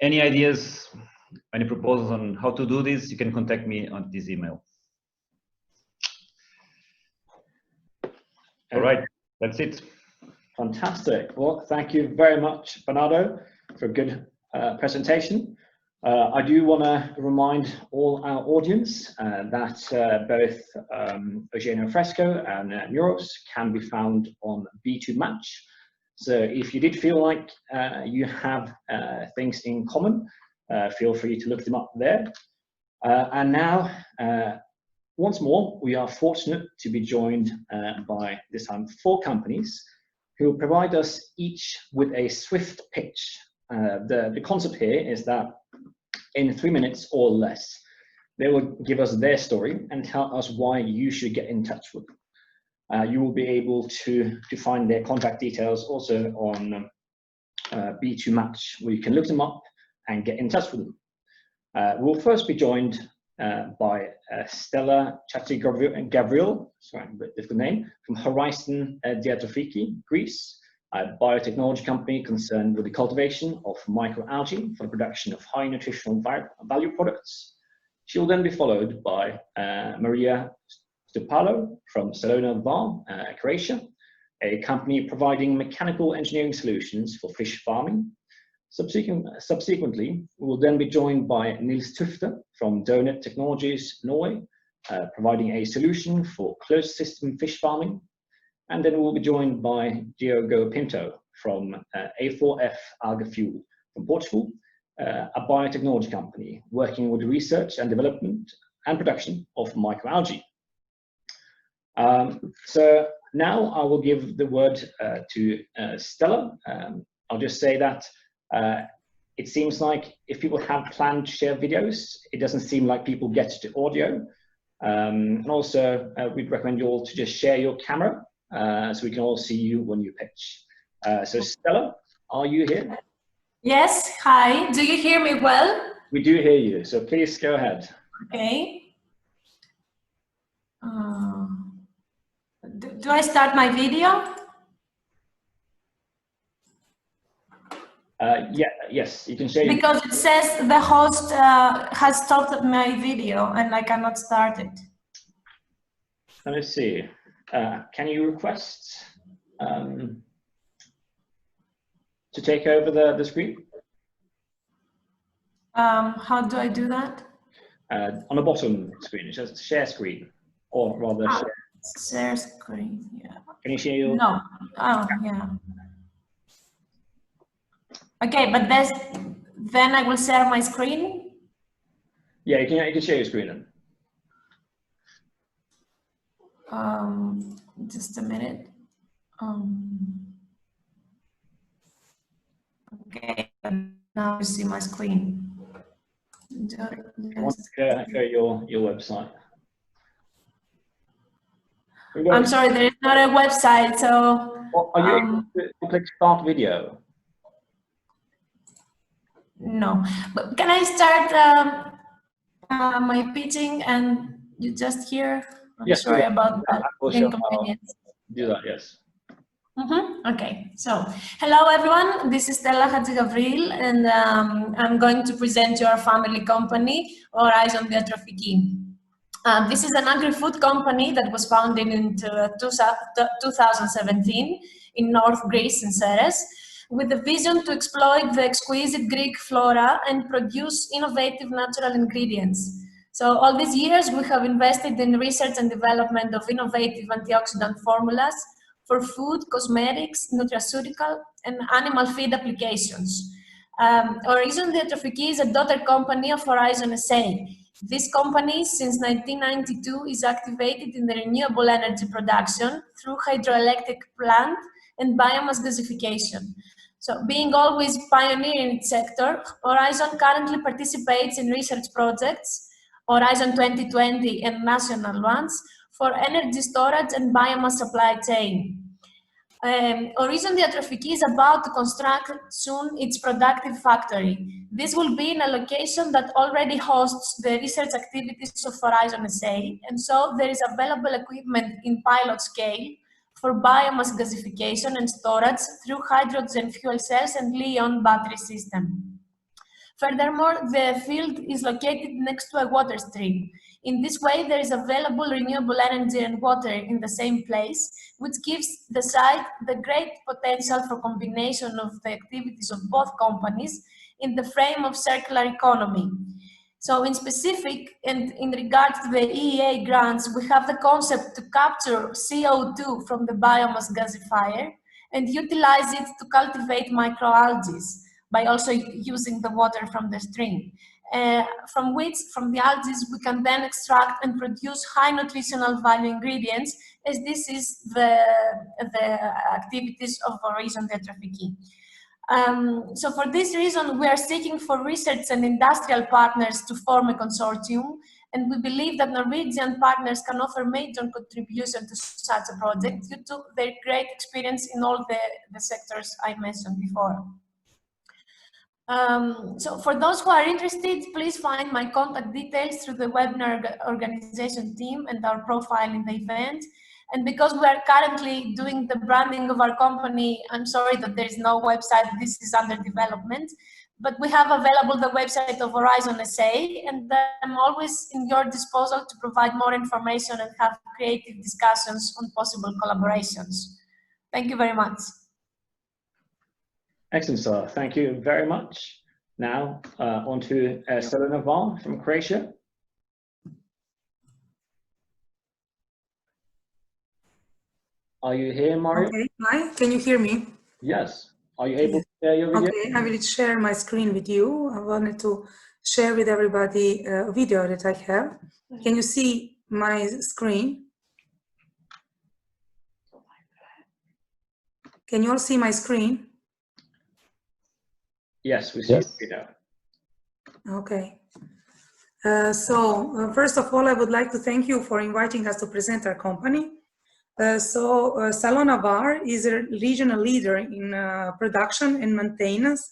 any ideas, any proposals on how to do this, you can contact me on this email. All right, that's it. Fantastic. Well, thank you very much, Bernardo, for a good presentation. I do want to remind all our audience that both Oceano Fresco and Miros can be found on B2 Match. So if you did feel like you have things in common, feel free to look them up there. And now, once more, we are fortunate to be joined by this time 4 companies who will provide us each with a swift pitch. The concept here is that in 3 minutes or less, they will give us their story and tell us why you should get in touch with them. You will be able to find their contact details also on B2 Match, where you can look them up and get in touch with them. We'll first be joined by Stella Chatti-Gavril, sorry, a bit difficult name, from Horizon Diatrofiki, Greece, a biotechnology company concerned with the cultivation of microalgae for the production of high nutritional value products. She will then be followed by Maria Stupalo from Salona Var, Croatia, a company providing mechanical engineering solutions for fish farming. Subsequently, we will then be joined by Nils Tufte from Donut Technologies, Norway, providing a solution for closed system fish farming. And then we'll be joined by Diogo Pinto from A4F Alga Fuel from Portugal, a biotechnology company working with research and development and production of microalgae. So now I will give the word to Stella. I'll just say that it seems like if people have planned to share videos, it doesn't seem like people get to audio. And also, we'd recommend you all to just share your camera so we can all see you when you pitch. So Stella, are you here? Yes, hi. Do you hear me well? We do hear you, so please go ahead. Okay. Do I start my video? Yes, you can share. Because it says the host has stopped my video and I cannot start it. Let me see. Can you request to take over the screen? How do I do that? On the bottom screen, it says share screen, or rather share screen, yeah. Can you share your? No, oh, yeah. Okay, but then I will share my screen? Yeah, you can share your screen then. Just a minute. Okay, now you see my screen. Go your website. I'm sorry, there is not a website, so. Well, are you able to click start video? No, but can I start? my pitching and you just hear. I'm Yes, sorry about that will show inconvenience. do that, yes. Okay, so hello everyone, this is Stella Hadjigavril and I'm going to present your family company, Horizon Diatrofiki. This is an agri-food company that was founded in 2017 in North Greece in Ceres, with the vision to exploit the exquisite Greek flora and produce innovative natural ingredients. So all these years we have invested in research and development of innovative antioxidant formulas for food, cosmetics, nutraceutical, and animal feed applications. Horizon Diatrofiki is a daughter company of Horizon SA. This company, since 1992, is activated in the renewable energy production through hydroelectric plant and biomass gasification. So, being always pioneer in its sector, Horizon currently participates in research projects, Horizon 2020 and national ones, for energy storage and biomass supply chain. Horizon Diatrofiki is about to construct soon its productive factory. This will be in a location that already hosts the research activities of Horizon SA, and so there is available equipment in pilot scale for biomass gasification and storage through hydrogen fuel cells and Li-ion battery system. Furthermore, the field is located next to a water stream. In this way, there is available renewable energy and water in the same place, which gives the site the great potential for combination of the activities of both companies in the frame of circular economy. So in specific, and in regard to the EEA grants, we have the concept to capture CO2 from the biomass gasifier and utilize it to cultivate microalgae by also using the water from the stream, from the algae we can then extract and produce high nutritional value ingredients, as this is the activities of Horizon Diatrofiki. So for this reason, we are seeking for research and industrial partners to form a consortium, and we believe that Norwegian partners can offer major contribution to such a project due to their great experience in all the sectors I mentioned before. So for those who are interested, please find my contact details through the webinar organization team and our profile in the event. And because we are currently doing the branding of our company, I'm sorry that there is no website, this is under development, but we have available the website of Horizon SA, and I'm always in your disposal to provide more information and have creative discussions on possible collaborations. Thank you very much. Excellent, sir. Thank you very much. Now, on to Salona Var from Croatia. Are you here, Mario? Okay, hi, can you hear me? Yes. Are you able to share your video? Okay, I will share my screen with you. I wanted to share with everybody a video that I have. Can you see my screen? Can you all see my screen? Yes, we see the video. Okay. First of all, I would like to thank you for inviting us to present our company. Salona Var is a regional leader in production and maintenance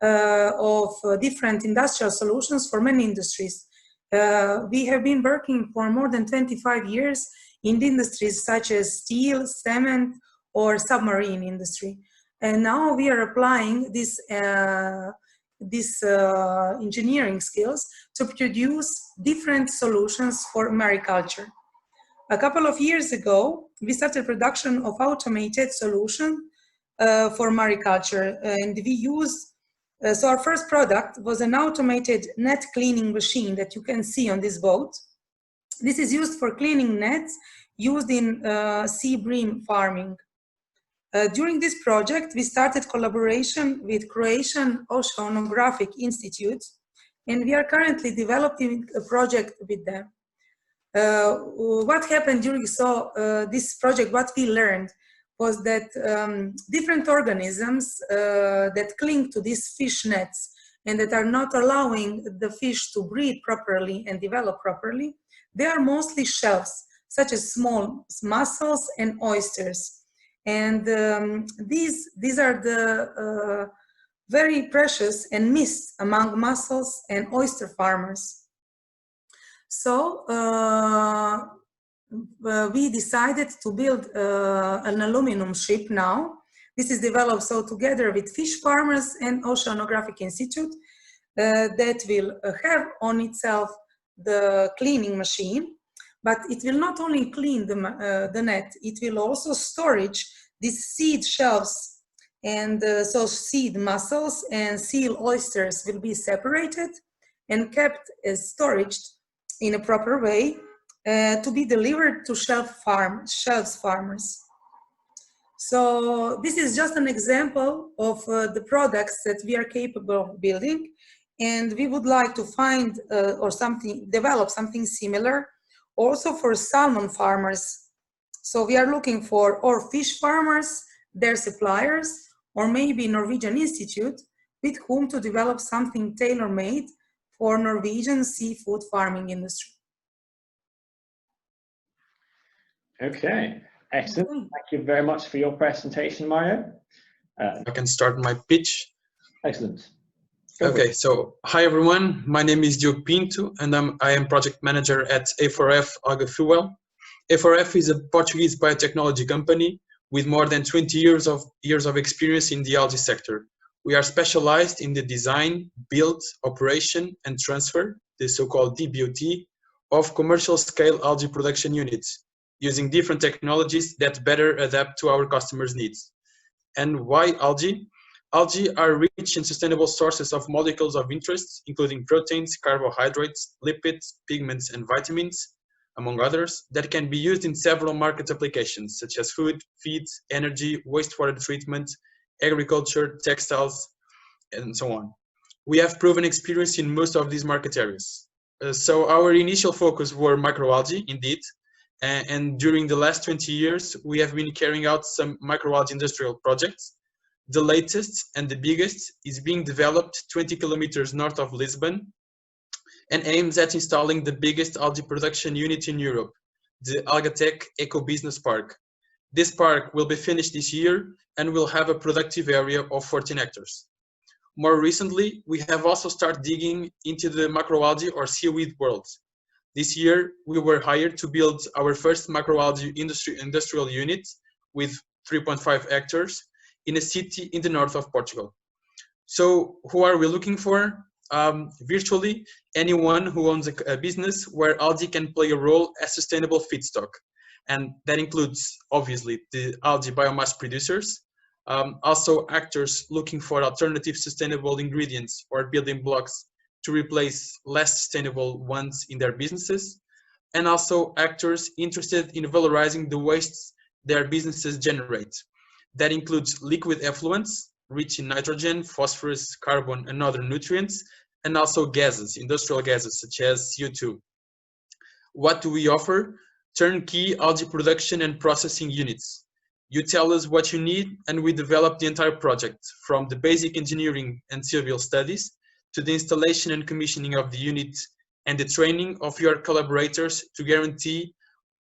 of different industrial solutions for many industries. We have been working for more than 25 years in industries such as steel, cement, or submarine industry. And now we are applying this engineering skills to produce different solutions for mariculture. A couple of years ago, we started production of automated solution for mariculture, and we used, so our first product was an automated net cleaning machine that you can see on this boat. This is used for cleaning nets used in sea bream farming. During this project, we started collaboration with Croatian Oceanographic Institute, and we are currently developing a project with them. What happened during this project, what we learned was that different organisms that cling to these fish nets and that are not allowing the fish to breathe properly and develop properly, they are mostly shells, such as small mussels and oysters. And these are the very precious and missed among mussels and oyster farmers. So we decided to build an aluminum ship now. This is developed so together with fish farmers and Oceanographic Institute that will have on itself the cleaning machine, but it will not only clean the net, it will also storage these seed shells, and so seed mussels and seal oysters will be separated and kept as storage in a proper way to be delivered to shelf farmers. So this is just an example of the products that we are capable of building, and we would like to find develop something similar also for salmon farmers. So we are looking for or fish farmers, their suppliers, or maybe Norwegian Institute with whom to develop something tailor-made for Norwegian seafood farming industry. Okay, excellent. Thank you very much for your presentation, Mario. I can start my pitch. Excellent. Okay, so hi everyone. My name is Diogo Pinto, and I am project manager at A4F Alga Fuel. A4F is a Portuguese biotechnology company with more than 20 years of experience in the algae sector. We are specialized in the design, build, operation, and transfer, the so-called DBOT, of commercial scale algae production units, using different technologies that better adapt to our customers' needs. And why algae? Algae are rich in sustainable sources of molecules of interest, including proteins, carbohydrates, lipids, pigments, and vitamins, among others, that can be used in several market applications, such as food, feeds, energy, wastewater treatment, agriculture, textiles, and so on. We have proven experience in most of these market areas. So our initial focus were microalgae, indeed, and during the last 20 years, we have been carrying out some microalgae industrial projects. The latest and the biggest is being developed 20 kilometers north of Lisbon and aims at installing the biggest algae production unit in Europe, the Algatech Eco Business Park. This park will be finished this year and will have a productive area of 14 hectares. More recently, we have also started digging into the macroalgae or seaweed world. This year, we were hired to build our first macroalgae industrial unit with 3.5 hectares in a city in the north of Portugal. So who are we looking for? Virtually anyone who owns a business where algae can play a role as sustainable feedstock. And that includes, obviously, the algae biomass producers, also actors looking for alternative sustainable ingredients or building blocks to replace less sustainable ones in their businesses, and also actors interested in valorizing the wastes their businesses generate. That includes liquid effluents, rich in nitrogen, phosphorus, carbon, and other nutrients, and also gases, industrial gases such as CO2. What do we offer? Turnkey algae production and processing units. You tell us what you need, and we develop the entire project, from the basic engineering and civil studies to the installation and commissioning of the unit and the training of your collaborators to guarantee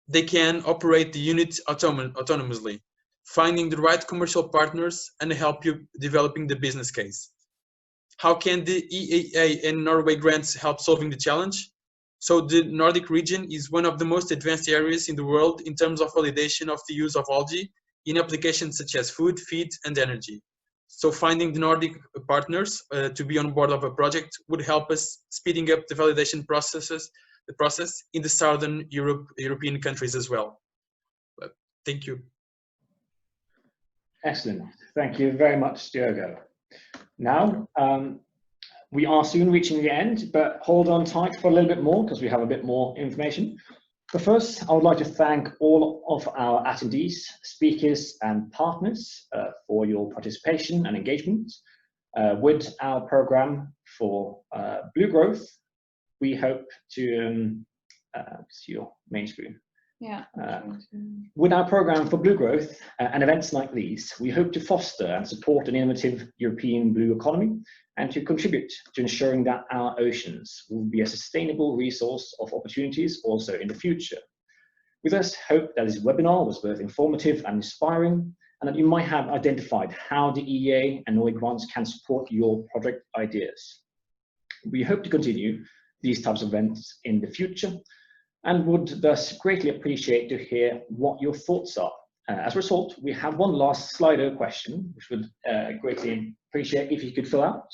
they can operate the unit autonomously, finding the right commercial partners and help you developing the business case. How can the EEA and Norway grants help solving the challenge? So the Nordic region is one of the most advanced areas in the world in terms of validation of the use of algae in applications such as food, feed, and energy. So finding the Nordic partners to be on board of a project would help us speeding up the validation process in the Southern European countries as well. Thank you. Excellent. Thank you very much, Diogo. Now, we are soon reaching the end, but hold on tight for a little bit more because we have a bit more information. But first, I would like to thank all of our attendees, speakers, and partners for your participation and engagement with our program for Blue Growth. We hope to see your main screen. Yeah. With our program for Blue Growth and events like these, we hope to foster and support an innovative European blue economy and to contribute to ensuring that our oceans will be a sustainable resource of opportunities also in the future. We thus hope that this webinar was both informative and inspiring, and that you might have identified how the EEA and Norway grants can support your project ideas. We hope to continue these types of events in the future, and would thus greatly appreciate to hear what your thoughts are. As a result, we have one last Slido question, which would greatly appreciate if you could fill out.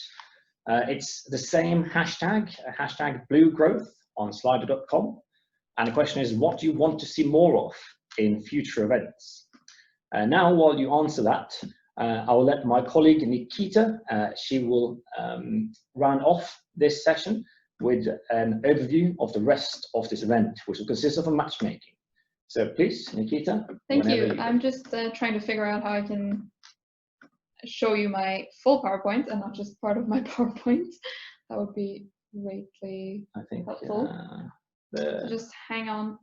It's the same hashtag, #BlueGrowth on slido.com. And the question is, what do you want to see more of in future events? Now, while you answer that, I'll let my colleague Nikita, she will round off this session with an overview of the rest of this event, which will consist of a matchmaking. So please, Nikita. Thank you. I'm just trying to figure out how I can show you my full PowerPoint and not just part of my PowerPoint. That would be greatly helpful. So just hang on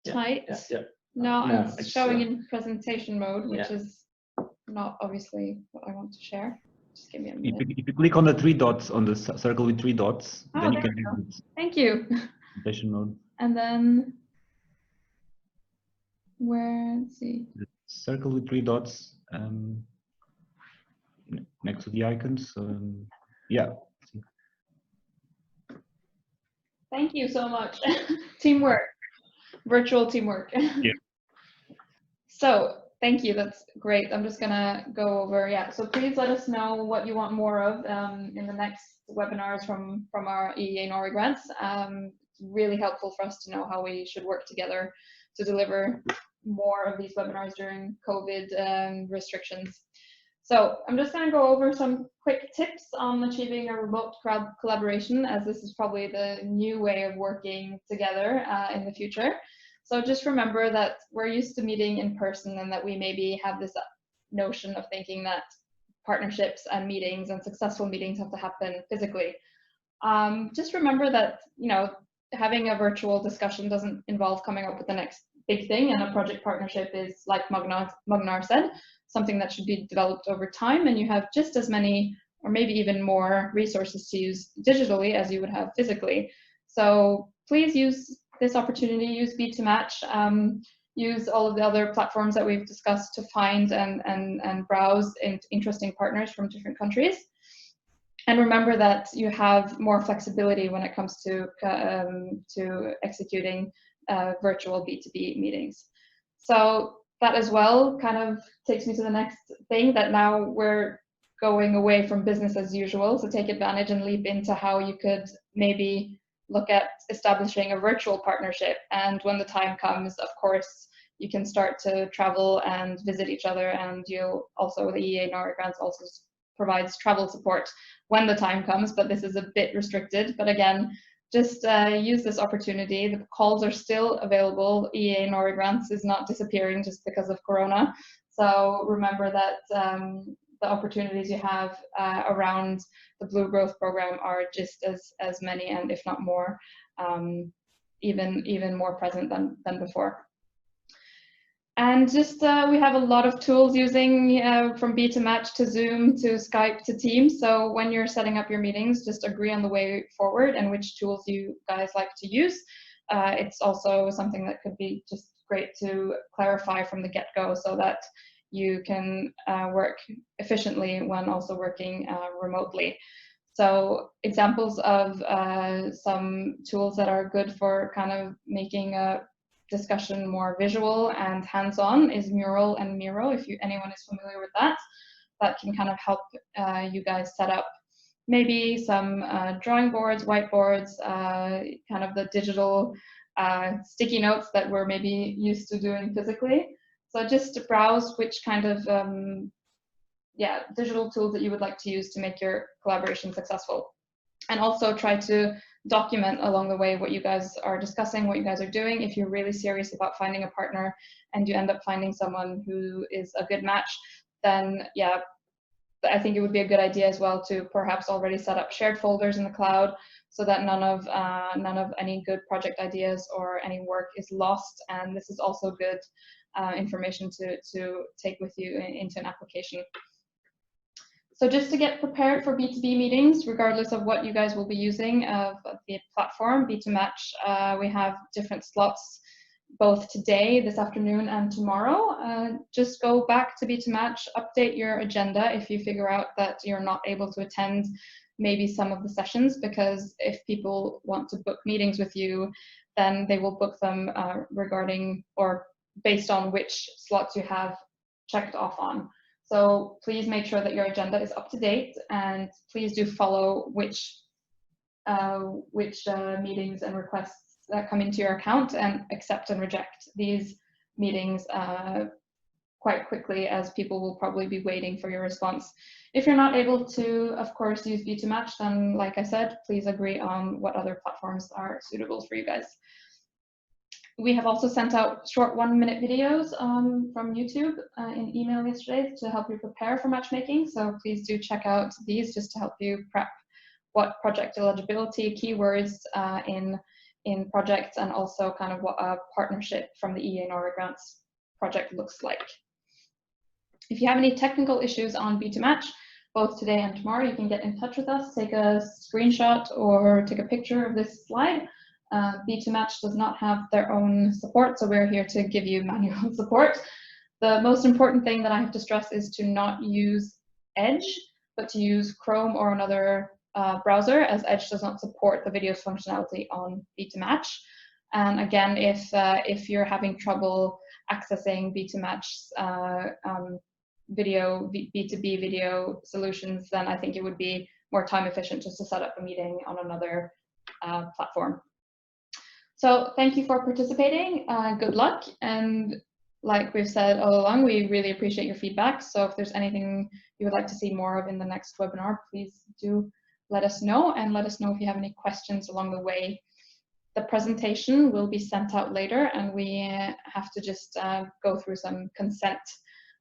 tight. No, it's showing in presentation mode, which is not obviously what I want to share. Just give me a minute. If you click on the 3 dots, on the circle with 3 dots, then you can go. Thank you. Presentation mode. And then let's see. The circle with 3 dots next to the icons. Yeah. Thank you so much. Teamwork, virtual teamwork. Yeah. So thank you, that's great. I'm just gonna go over, so please let us know what you want more of in the next webinars from our EEA and Norway grants. It's really helpful for us to know how we should work together to deliver more of these webinars during COVID restrictions. So I'm just going to go over some quick tips on achieving a remote collaboration, as this is probably the new way of working together in the future. So just remember that we're used to meeting in person, and that we maybe have this notion of thinking that partnerships and meetings and successful meetings have to happen physically. Just remember that, having a virtual discussion doesn't involve coming up with the next big thing, and a project partnership is, like Magnar said, something that should be developed over time, and you have just as many or maybe even more resources to use digitally as you would have physically. So please use this opportunity, use B2Match, use all of the other platforms that we've discussed to find and browse interesting partners from different countries. And remember that you have more flexibility when it comes to executing virtual B2B meetings. So that as well kind of takes me to the next thing, that now we're going away from business as usual, so take advantage and leap into how you could maybe look at establishing a virtual partnership. And when the time comes, of course, you can start to travel and visit each other, and you'll also, the EEA and Norway grants also provides travel support when the time comes, but this is a bit restricted. But again, just use this opportunity. The calls are still available. EEA and Norway grants is not disappearing just because of Corona. So remember that the opportunities you have around the Blue Growth program are just as many, and if not more, even more present than before. And just we have a lot of tools using from B2Match to Zoom to Skype to Teams. So when you're setting up your meetings, just agree on the way forward and which tools you guys like to use. It's also something that could be just great to clarify from the get-go, so that you can work efficiently when also working remotely. So examples of some tools that are good for kind of making a discussion more visual and hands-on is Mural and Miro. If anyone is familiar with that, that can kind of help you guys set up maybe some drawing boards, whiteboards, kind of the digital sticky notes that we're maybe used to doing physically. So just to browse which kind of digital tools that you would like to use to make your collaboration successful. And also try to document along the way what you guys are discussing, what you guys are doing. If you're really serious about finding a partner and you end up finding someone who is a good match, then yeah, I think it would be a good idea as well to perhaps already set up shared folders in the cloud, so that none of any good project ideas or any work is lost. And this is also good information to take with you into an application. So just to get prepared for B2B meetings, regardless of what you guys will be using of the platform, B2Match, we have different slots both today, this afternoon, and tomorrow. Just go back to B2Match, update your agenda if you figure out that you're not able to attend maybe some of the sessions, because if people want to book meetings with you, then they will book them regarding or based on which slots you have checked off on. So please make sure that your agenda is up to date, and please do follow which meetings and requests that come into your account, and accept and reject these meetings quite quickly, as people will probably be waiting for your response. If you're not able to, of course, use B2Match, then like I said, please agree on what other platforms are suitable for you guys. We have also sent out short 1-minute videos from YouTube in email yesterday to help you prepare for matchmaking. So please do check out these just to help you prep what project eligibility keywords in projects, and also kind of what a partnership from the EEA and Norway Grants project looks like. If you have any technical issues on B2Match, both today and tomorrow, you can get in touch with us, take a screenshot or take a picture of this slide. B2Match does not have their own support, so we're here to give you manual support. The most important thing that I have to stress is to not use Edge, but to use Chrome or another browser, as Edge does not support the videos functionality on B2Match. And again, if you're having trouble accessing B2Match's B2B video solutions, then I think it would be more time efficient just to set up a meeting on another platform. So thank you for participating. Good luck. And like we've said all along, we really appreciate your feedback. So if there's anything you would like to see more of in the next webinar, please do let us know, and let us know if you have any questions along the way. The presentation will be sent out later, and we have to just go through some consent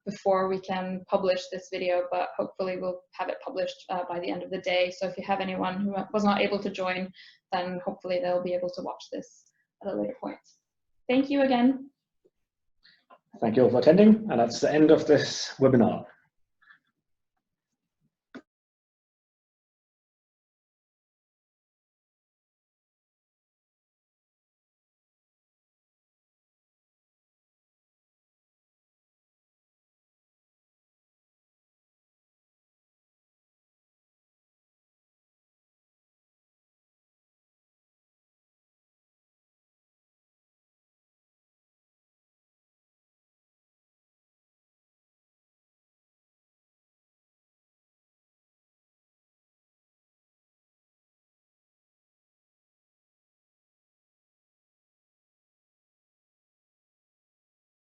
before we can publish this video, but hopefully we'll have it published by the end of the day. So if you have anyone who was not able to join, then hopefully they'll be able to watch this at a later point. Thank you again. Thank you all for attending, and that's the end of this webinar.